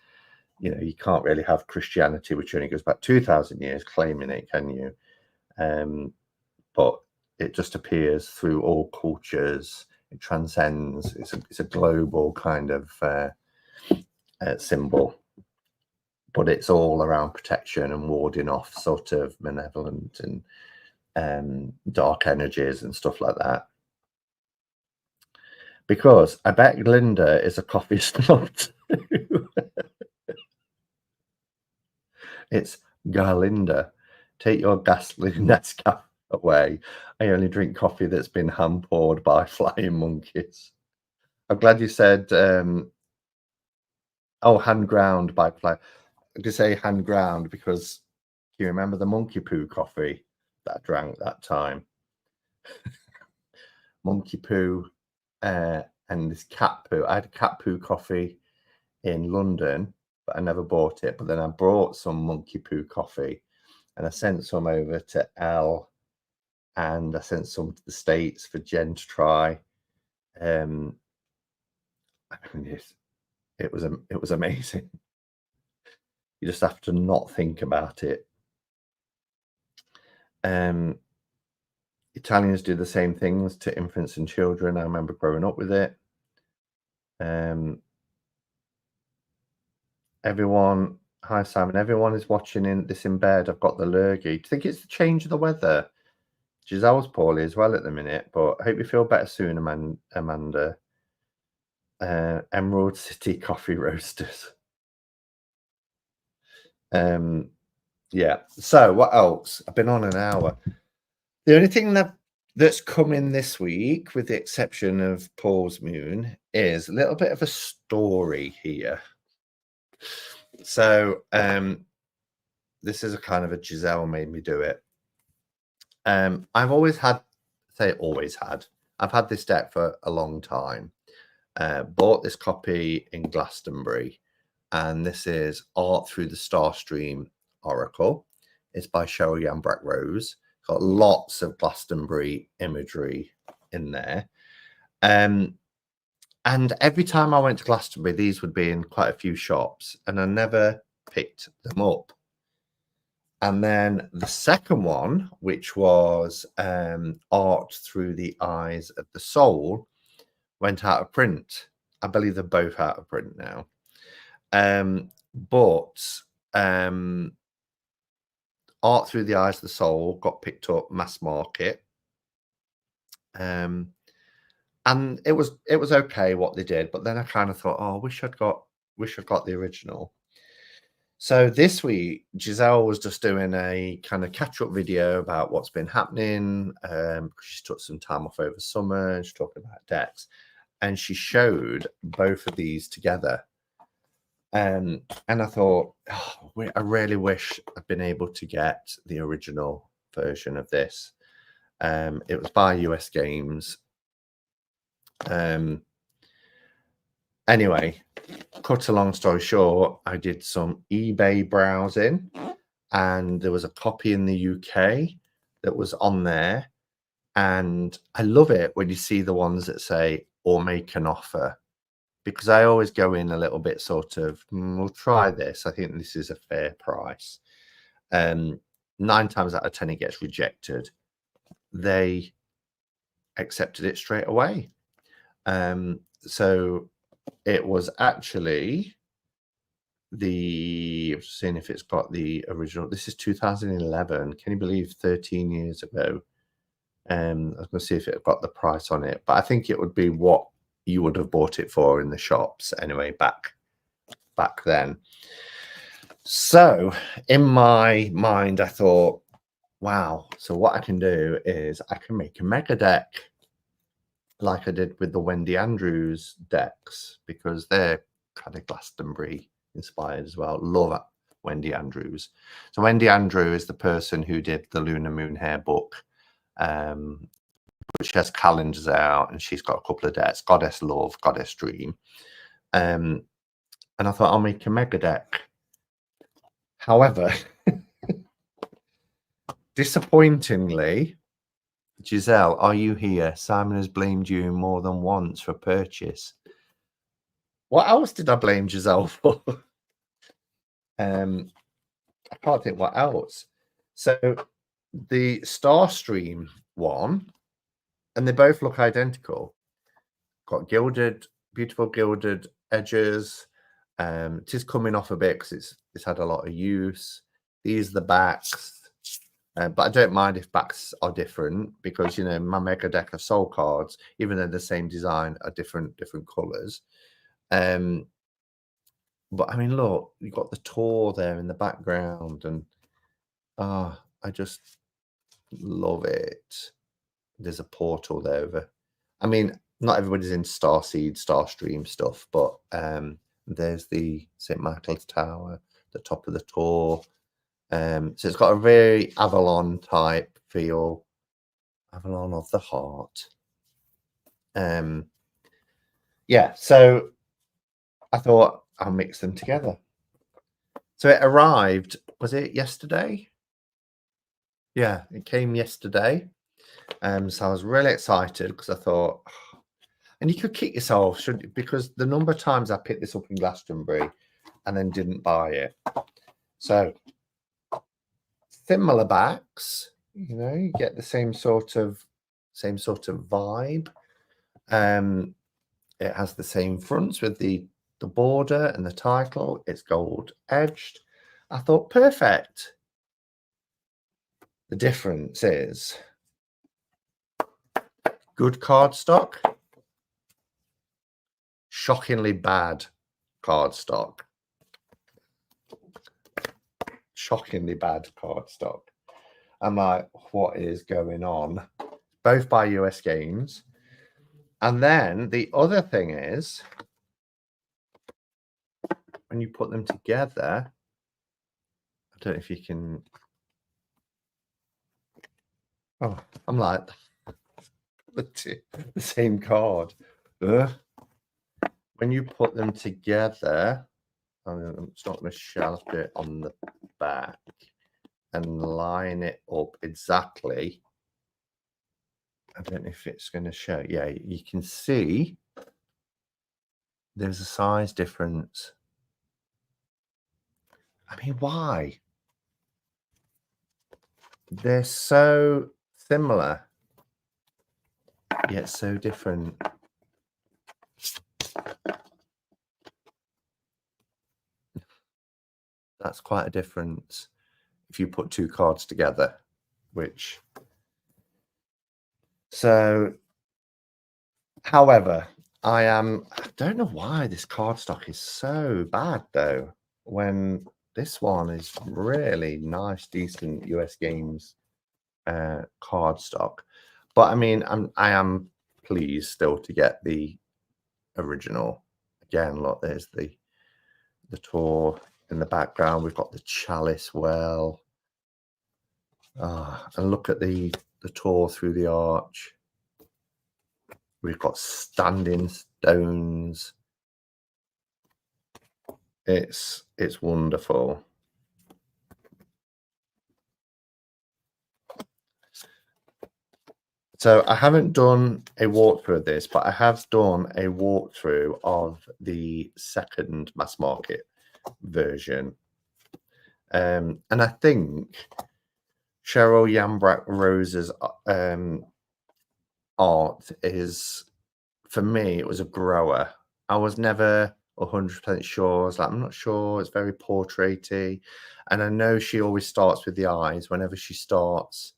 you know, you can't really have Christianity, which only goes back 2,000 years, claiming it, can you? But it just appears through all cultures. It transcends. It's a global kind of symbol. But it's all around protection and warding off sort of malevolent and dark energies and stuff like that. Because I bet Linda is a coffee snob too. It's Garlinda. Take your gasoline Nescafe away. I only drink coffee that's been hand poured by flying monkeys. I'm glad you said, hand ground by flying. I could say hand ground because you remember the monkey poo coffee that I drank that time? Monkey poo and this cat poo. I had a cat poo coffee in London, but I never bought it. But then I brought some monkey poo coffee and I sent some over to Elle and I sent some to the States for Jen to try. I mean, it was amazing. You just have to not think about it. Italians do the same things to infants and children. I remember growing up with it. Everyone, hi Simon. Everyone is watching this in bed. I've got the lurgy. Do you think it's the change of the weather? Giselle's poorly as well at the minute, but I hope you feel better soon, Amanda. Emerald City Coffee Roasters. Yeah. So what else? I've been on an hour. The only thing that's coming this week, with the exception of Paul's Moon, is a little bit of a story here. So this is a kind of a Giselle made me do it. I've always had, I've had this deck for a long time. Bought this copy in Glastonbury, and this is Art Through the Starstream Oracle. It's by Cheryl Yambrack Rose. Got lots of Glastonbury imagery in there. And every time I went to Glastonbury, these would be in quite a few shops, and I never picked them up. And then the second one, which was Art Through the Eyes of the Soul, went out of print. I believe they're both out of print now. But Art Through the Eyes of the Soul got picked up mass market. And it was okay what they did, but then I kind of thought, oh, I wish I'd got the original. So this week, Giselle was just doing a kind of catch-up video about what's been happening. She took some time off over summer. She's talking about decks, and she showed both of these together. And I thought, oh, I really wish I'd been able to get the original version of this. It was by US Games. Anyway, cut a long story short, I did some eBay browsing, and there was a copy in the UK that was on there. And I love it when you see the ones that say, or make an offer, because I always go in a little bit sort of, we'll try this. I think this is a fair price. 9 times out of 10, it gets rejected. They accepted it straight away. So it was actually seeing if it's got the original. This is 2011. Can you believe 13 years ago? I was going to see if it got the price on it, but I think it would be what you would have bought it for in the shops anyway back then. So in my mind, I thought, wow, so what I can do is I can make a mega deck like I did with the Wendy Andrews decks, because they're kind of Glastonbury inspired as well. Love Wendy Andrews. So Wendy Andrews is the person who did the Lunar Moon Hair book. But she has calendars out, and she's got a couple of decks: Goddess Love, Goddess Dream. And I thought I'll make a mega deck. However, disappointingly, Giselle, are you here? Simon has blamed you more than once for purchase. What else did I blame Giselle for? I can't think what else. So the Starstream one, and they both look identical. Got gilded, beautiful gilded edges. It is coming off a bit because it's had a lot of use. These are the backs. But I don't mind if backs are different, because, you know, my mega deck of soul cards, even though the same design, are different colours. But I mean, look, you've got the Tor there in the background, and I just love it. There's a portal there. I mean, not everybody's in Starseed, Starstream stuff, but there's the St. Michael's Tower, the top of the Tor. So it's got a very Avalon type feel, Avalon of the Heart. Yeah, so I thought I'll mix them together. So it arrived, was it yesterday? Yeah, it came yesterday. So I was really excited, because I thought, and you could kick yourself, shouldn't you? Because the number of times I picked this up in Glastonbury and then didn't buy it. So similar backs, you know, you get the same sort of vibe. It has the same fronts with the border and the title. It's gold edged. I thought, perfect. The difference is good cardstock, shockingly bad cardstock. Shockingly bad cardstock. I'm like, what is going on? Both by US Games. And then the other thing is, when you put them together, I don't know if you can. Oh, I'm like, the same card. When you put them together, I'm just not going to sharp it on the back and line it up exactly. I don't know if it's going to show. Yeah, you can see there's a size difference. I mean, why? They're so similar, yet so different. That's quite a difference if you put two cards together, however, I don't know why this cardstock is so bad, though, when this one is really nice, decent US Games cardstock. But I mean, I am pleased still to get the original. Again, look, there's the the tour in the background. We've got the chalice well. And look at the tour through the arch. We've got standing stones. It's wonderful. So I haven't done a walkthrough of this, but I have done a walkthrough of the second mass market version. And I think Cheryl Yambrak Rose's art is, for me, it was a grower. I was never 100% sure. I was like, I'm not sure. It's very portraity. And I know she always starts with the eyes. Whenever she starts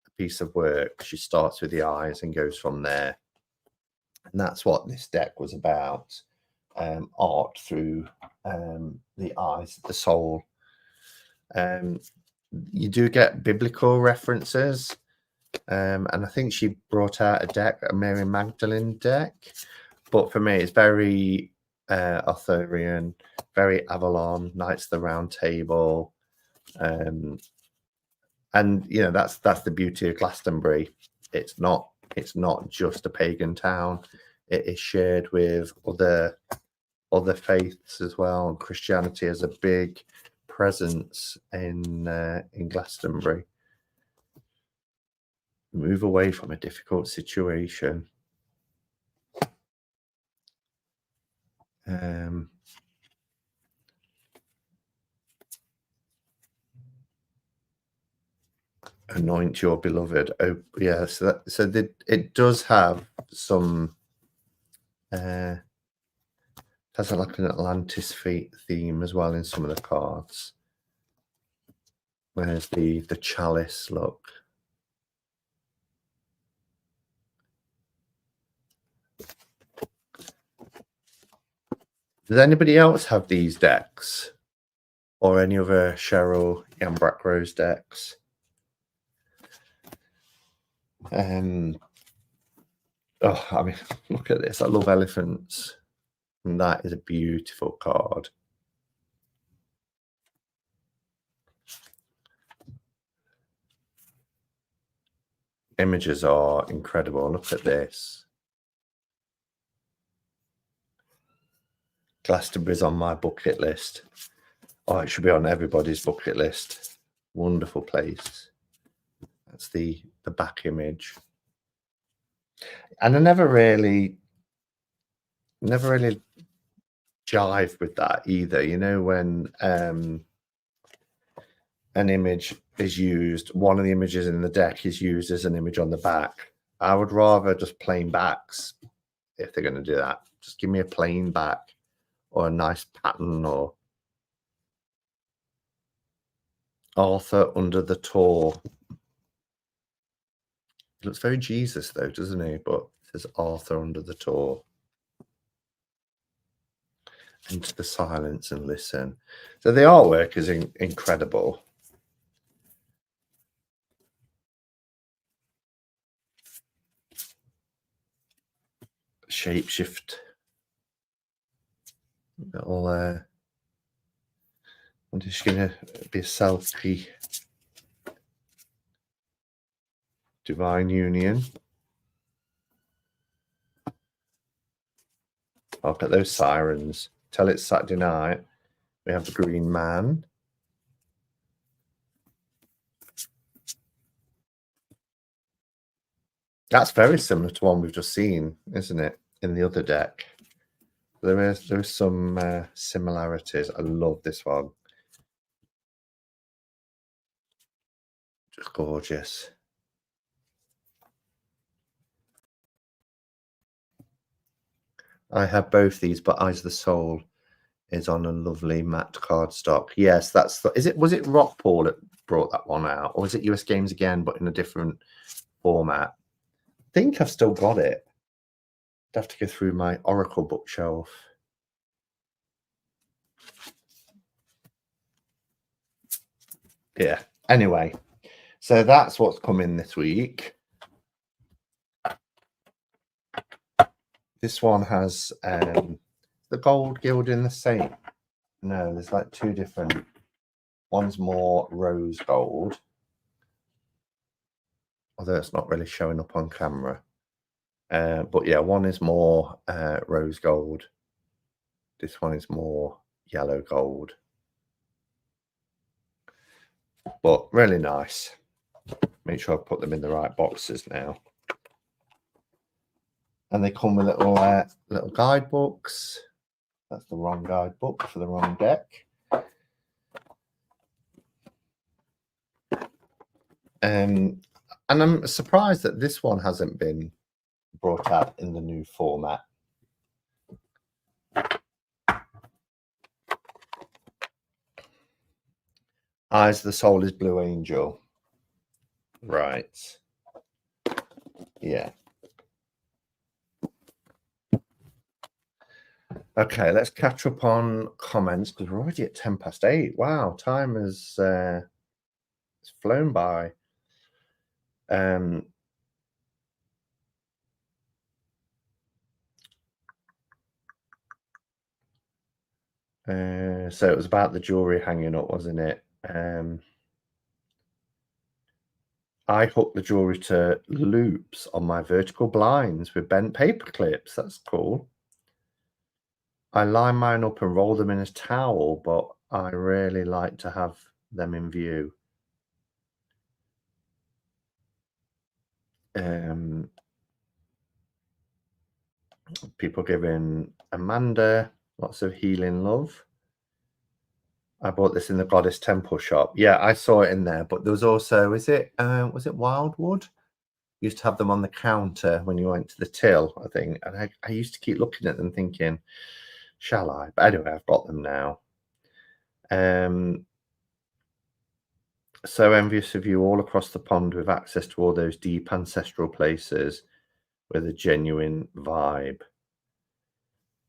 a piece of work, she starts with the eyes and goes from there. And that's what this deck was about. Art through the eyes, the soul. You do get biblical references. And I think she brought out a deck, a Mary Magdalene deck. But for me, it's very Arthurian, very Avalon, Knights of the Round Table. And you know, that's the beauty of Glastonbury. It's not just a pagan town. It is shared with other faiths as well. And Christianity has a big presence in Glastonbury. Move away from a difficult situation. Anoint your beloved. Oh yeah, so it does have some has like an Atlantis theme as well in some of the cards. Where's the chalice? Look. Does anybody else have these decks? Or any other Cheryl Yambrak Rose decks? Oh, I mean, look at this. I love elephants. And that is a beautiful card. Images are incredible. Look at this. Glastonbury's on my bucket list. Oh, it should be on everybody's bucket list. Wonderful place. That's the back image. And I never really jive with that either. You know, when an image is used, one of the images in the deck is used as an image on the back. I would rather just plain backs if they're going to do that. Just give me a plain back or a nice pattern. Or Arthur under the Tor. He looks very Jesus though, doesn't he? But it says Arthur under the Tor. Into the silence and listen. So the artwork is incredible. Shapeshift. Little I'm just gonna be a selfie. Divine Union. Look at those sirens. Tell it's Saturday night. We have the Green Man. That's very similar to one we've just seen, isn't it? In the other deck. There is some similarities. I love this one. Just gorgeous. I have both these, but Eyes of the Soul is on a lovely matte cardstock. Yes, that's the, was it Rockpool that brought that one out, or was it US Games again, but in a different format? I think I've still got it. I'd have to go through my Oracle bookshelf. Yeah. Anyway, so that's what's coming this week. This one has the gold gilding the same. No, there's like two different. One's more rose gold, although it's not really showing up on camera. But yeah, one is more rose gold. This one is more yellow gold. But really nice. Make sure I put them in the right boxes now. And they come with little guidebooks. That's the wrong guidebook for the wrong deck. And I'm surprised that this one hasn't been brought out in the new format. Eyes of the Soul is Blue Angel. Right. Yeah. Okay, let's catch up on comments because we're already at 8:10. Wow, time has it's flown by. So it was about the jewelry hanging up, wasn't it? I hook the jewelry to loops on my vertical blinds with bent paper clips. That's cool. I line mine up and roll them in a towel, but I really like to have them in view. People giving Amanda lots of healing love. I bought this in the Goddess Temple shop. Yeah, I saw it in there, but there was also, was it Wildwood? Used to have them on the counter when you went to the till, I think. And I used to keep looking at them thinking, shall I? But anyway, I've got them now. So envious of you all across the pond with access to all those deep ancestral places with a genuine vibe.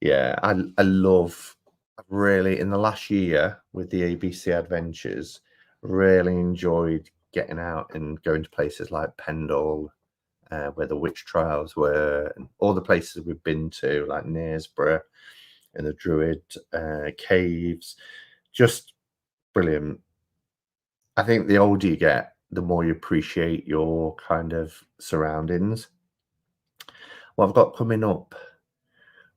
Yeah, I love really in the last year with the ABC Adventures, really enjoyed getting out and going to places like Pendle, where the witch trials were, and all the places we've been to, like Knaresborough and the Druid caves. Just brilliant. I think the older you get, the more you appreciate your kind of surroundings. What I've got coming up,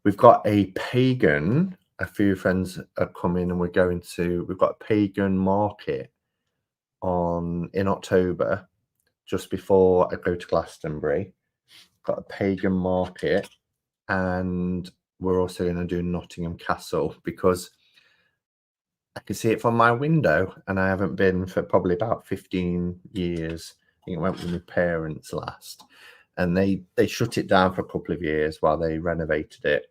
we've got a pagan. A few friends are coming, and we've got a pagan market in October, just before I go to Glastonbury. Got a pagan market, and we're also going to do Nottingham Castle because I can see it from my window, and I haven't been for probably about 15 years. I think I went with my parents last, and they shut it down for a couple of years while they renovated it.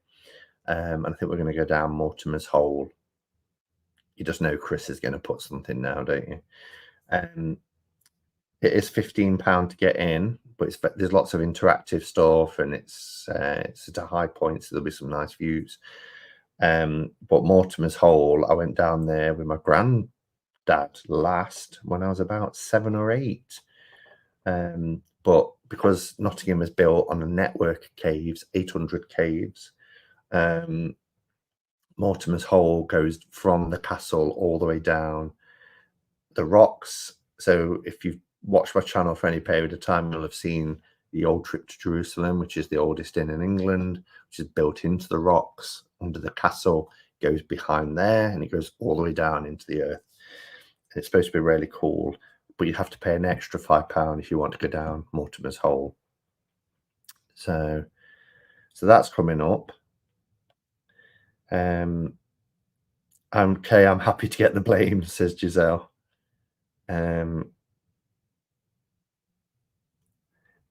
And I think we're going to go down Mortimer's Hole. You just know Chris is going to put something now, don't you? It is £15 to get in, but there's lots of interactive stuff, and it's at a high point, so there'll be some nice views. But Mortimer's Hole, I went down there with my granddad last when I was about 7 or 8. But because Nottingham is built on a network of caves, 800 caves, Mortimer's Hole goes from the castle all the way down the rocks. So if you've watched my channel for any period of time, you'll have seen the old trip to Jerusalem, which is the oldest inn in England, which is built into the rocks under the castle, goes behind there, and it goes all the way down into the earth. And it's supposed to be really cool, but you have to pay an extra £5 if you want to go down Mortimer's Hole. So that's coming up. Okay, I'm happy to get the blame, says Giselle.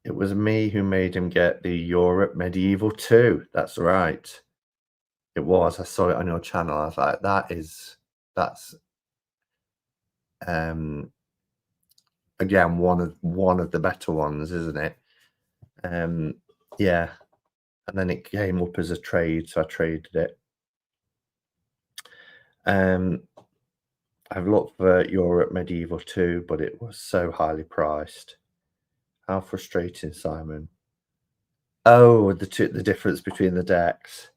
It was me who made him get the Europe Medieval 2. That's right. It was. I saw it on your channel. I was like, that's again one of the better ones, isn't it? Yeah. And then it came up as a trade, so I traded it. I've looked for Europe Medieval 2, but it was so highly priced. How frustrating, Simon. Oh, the difference between the decks.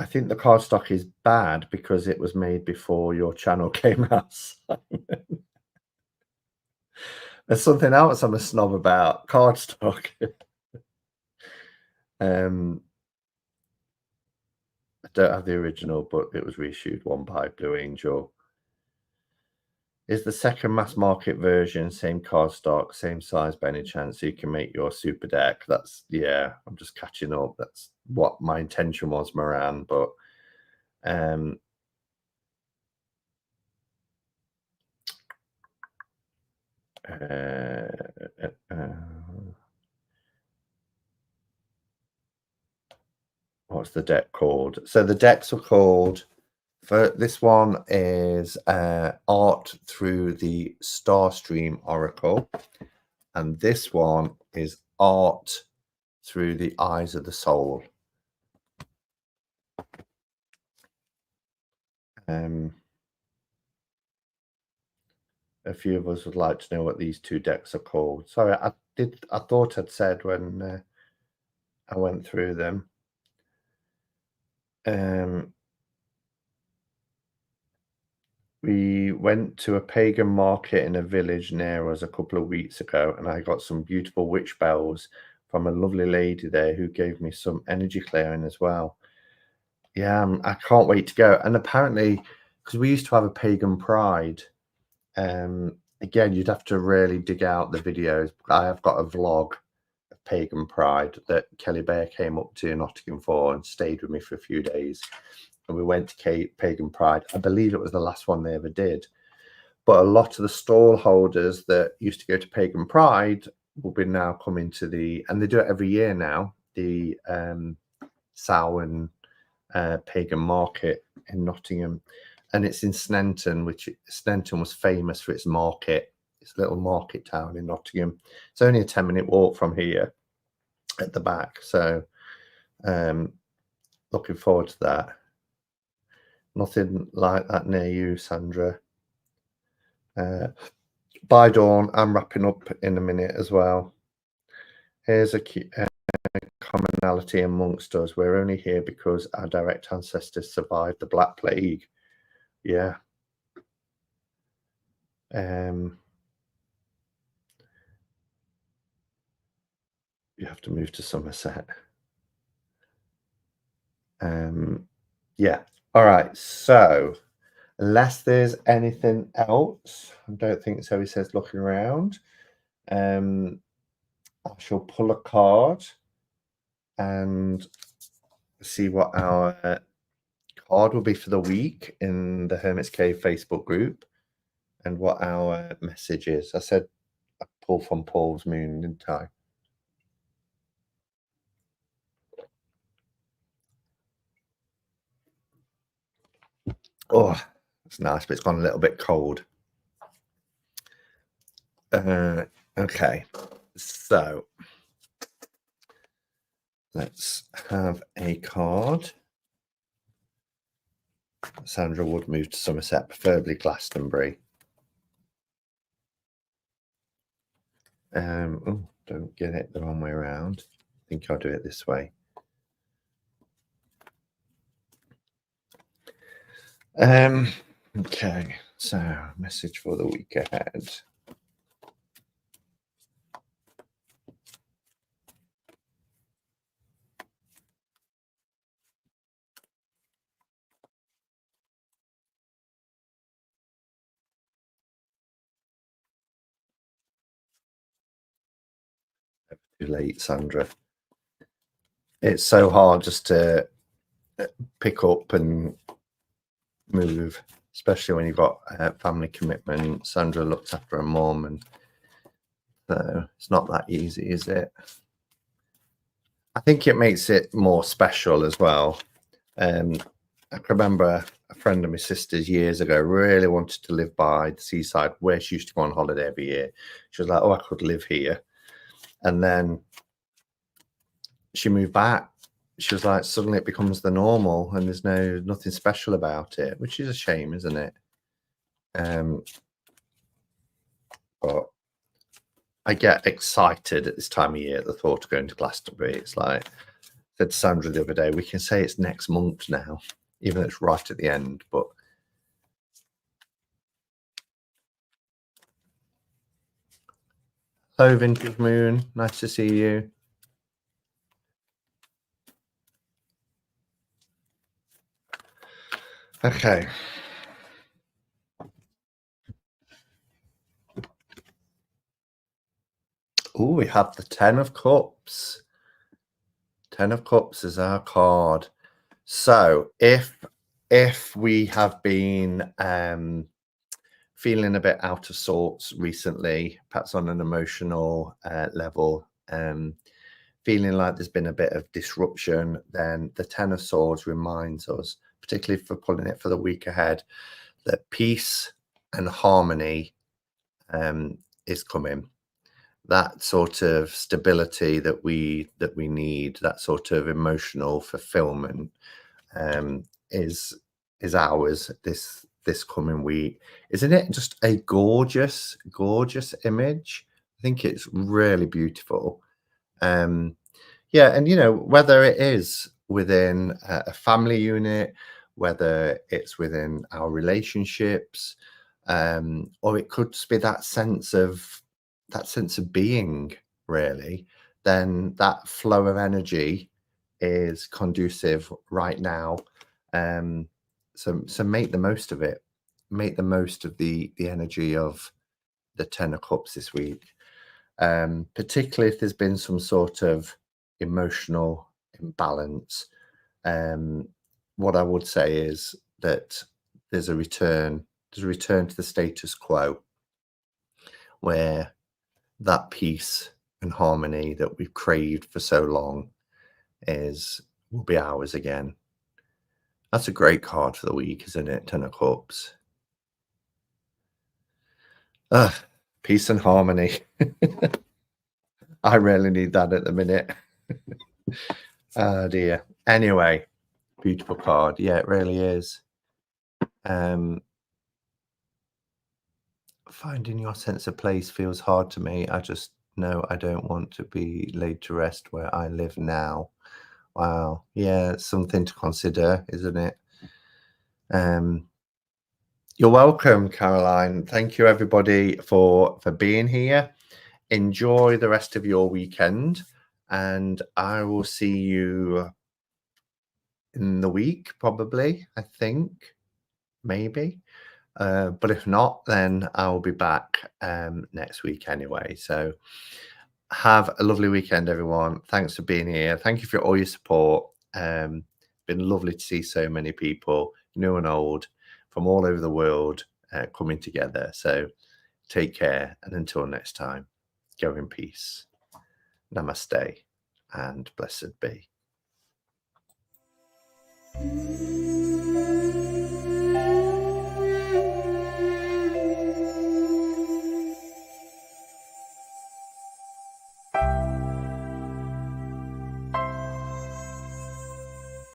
I think the cardstock is bad because it was made before your channel came out. There's something else I'm a snob about, cardstock. I don't have the original, but it was reissued one by Blue Angel. Is the second mass market version same cardstock, same size by any chance, so you can make your super deck? That's, yeah, I'm just catching up. That's what my intention was, Moran, but what's the deck called? So the decks are called, for this one is Art Through the Starstream Oracle, and this one is Art Through the Eyes of the Soul. A few of us would like to know what these two decks are called. Sorry, I thought I'd said when I went through them. We went to a pagan market in a village near us a couple of weeks ago, and I got some beautiful witch bells from a lovely lady there who gave me some energy clearing as well. Yeah, I can't wait to go. And apparently, because we used to have a pagan pride, again, you'd have to really dig out the videos. I have got a vlog of pagan pride that Kelly Bear came up to Nottingham for and stayed with me for a few days. And we went to Pagan Pride. I believe it was the last one they ever did. But a lot of the stall holders that used to go to Pagan Pride will be now coming to the, and they do it every year now, the Samhain Pagan Market in Nottingham. And it's in Sneinton, which Sneinton was famous for its market. It's a little market town in Nottingham. It's only a 10-minute walk from here at the back. So looking forward to that. Nothing like that near you, Sandra. By Dawn, I'm wrapping up in a minute as well. Here's a commonality amongst us. We're only here because our direct ancestors survived the Black Plague. Yeah. You have to move to Somerset. Yeah. All right. So, unless there's anything else, I don't think so. He says, looking around. I shall pull a card and see what our card will be for the week in the Hermit's Cave Facebook group and what our message is. I said I pull from Paul's Moon, didn't I? Oh, it's nice, but it's gone a little bit cold. Okay, so let's have a card. Sandra would move to Somerset, preferably Glastonbury. Oh, don't get it the wrong way around. I think I'll do it this way. Okay, so message for the week ahead. Too late, Sandra. It's so hard just to pick up and move, especially when you've got family commitment. Sandra looks after her mum, and so it's not that easy, is it? I think it makes it more special as well. I can remember a friend of my sister's years ago really wanted to live by the seaside where she used to go on holiday every year. She was like, oh, I could live here. And then she moved back. She was like, suddenly it becomes the normal and there's nothing special about it, which is a shame, isn't it? But I get excited at this time of year at the thought of going to Glastonbury. It's like said to Sandra the other day, we can say it's next month now, even though it's right at the end. But hello, Vintage Moon. Nice to see you. Okay. Oh, we have the 10 of Cups. 10 of Cups is our card. So if we have been feeling a bit out of sorts recently, perhaps on an emotional level, feeling like there's been a bit of disruption, then the 10 of Swords reminds us, particularly for pulling it for the week ahead, that peace and harmony is coming. That sort of stability that we need, that sort of emotional fulfillment, is ours this coming week. Isn't it just a gorgeous image? I think it's really beautiful. Yeah, and whether it is within a family unit, whether it's within our relationships, or it could just be that sense of being, really, then that flow of energy is conducive right now. So make the most of it. Make the most of the energy of the 10 of Cups this week. Particularly if there's been some sort of emotional imbalance. What I would say is that there's a return to the status quo, where that peace and harmony that we've craved for so long will be ours again. That's a great card for the week, isn't it? 10 of Cups. Peace and harmony. I really need that at the minute. Oh dear. Anyway, beautiful card. Yeah, it really is. Finding your sense of place feels hard to me. I just know I don't want to be laid to rest where I live now. Wow. Yeah, it's something to consider, isn't it? You're welcome, Caroline. Thank you, everybody, for being here. Enjoy the rest of your weekend, and I will see you in the week, probably, I think, maybe. But if not, then I'll be back next week anyway. So have a lovely weekend, everyone. Thanks for being here. Thank you for all your support. Been lovely to see so many people, new and old, from all over the world coming together. So take care, and until next time, go in peace. Namaste and blessed be.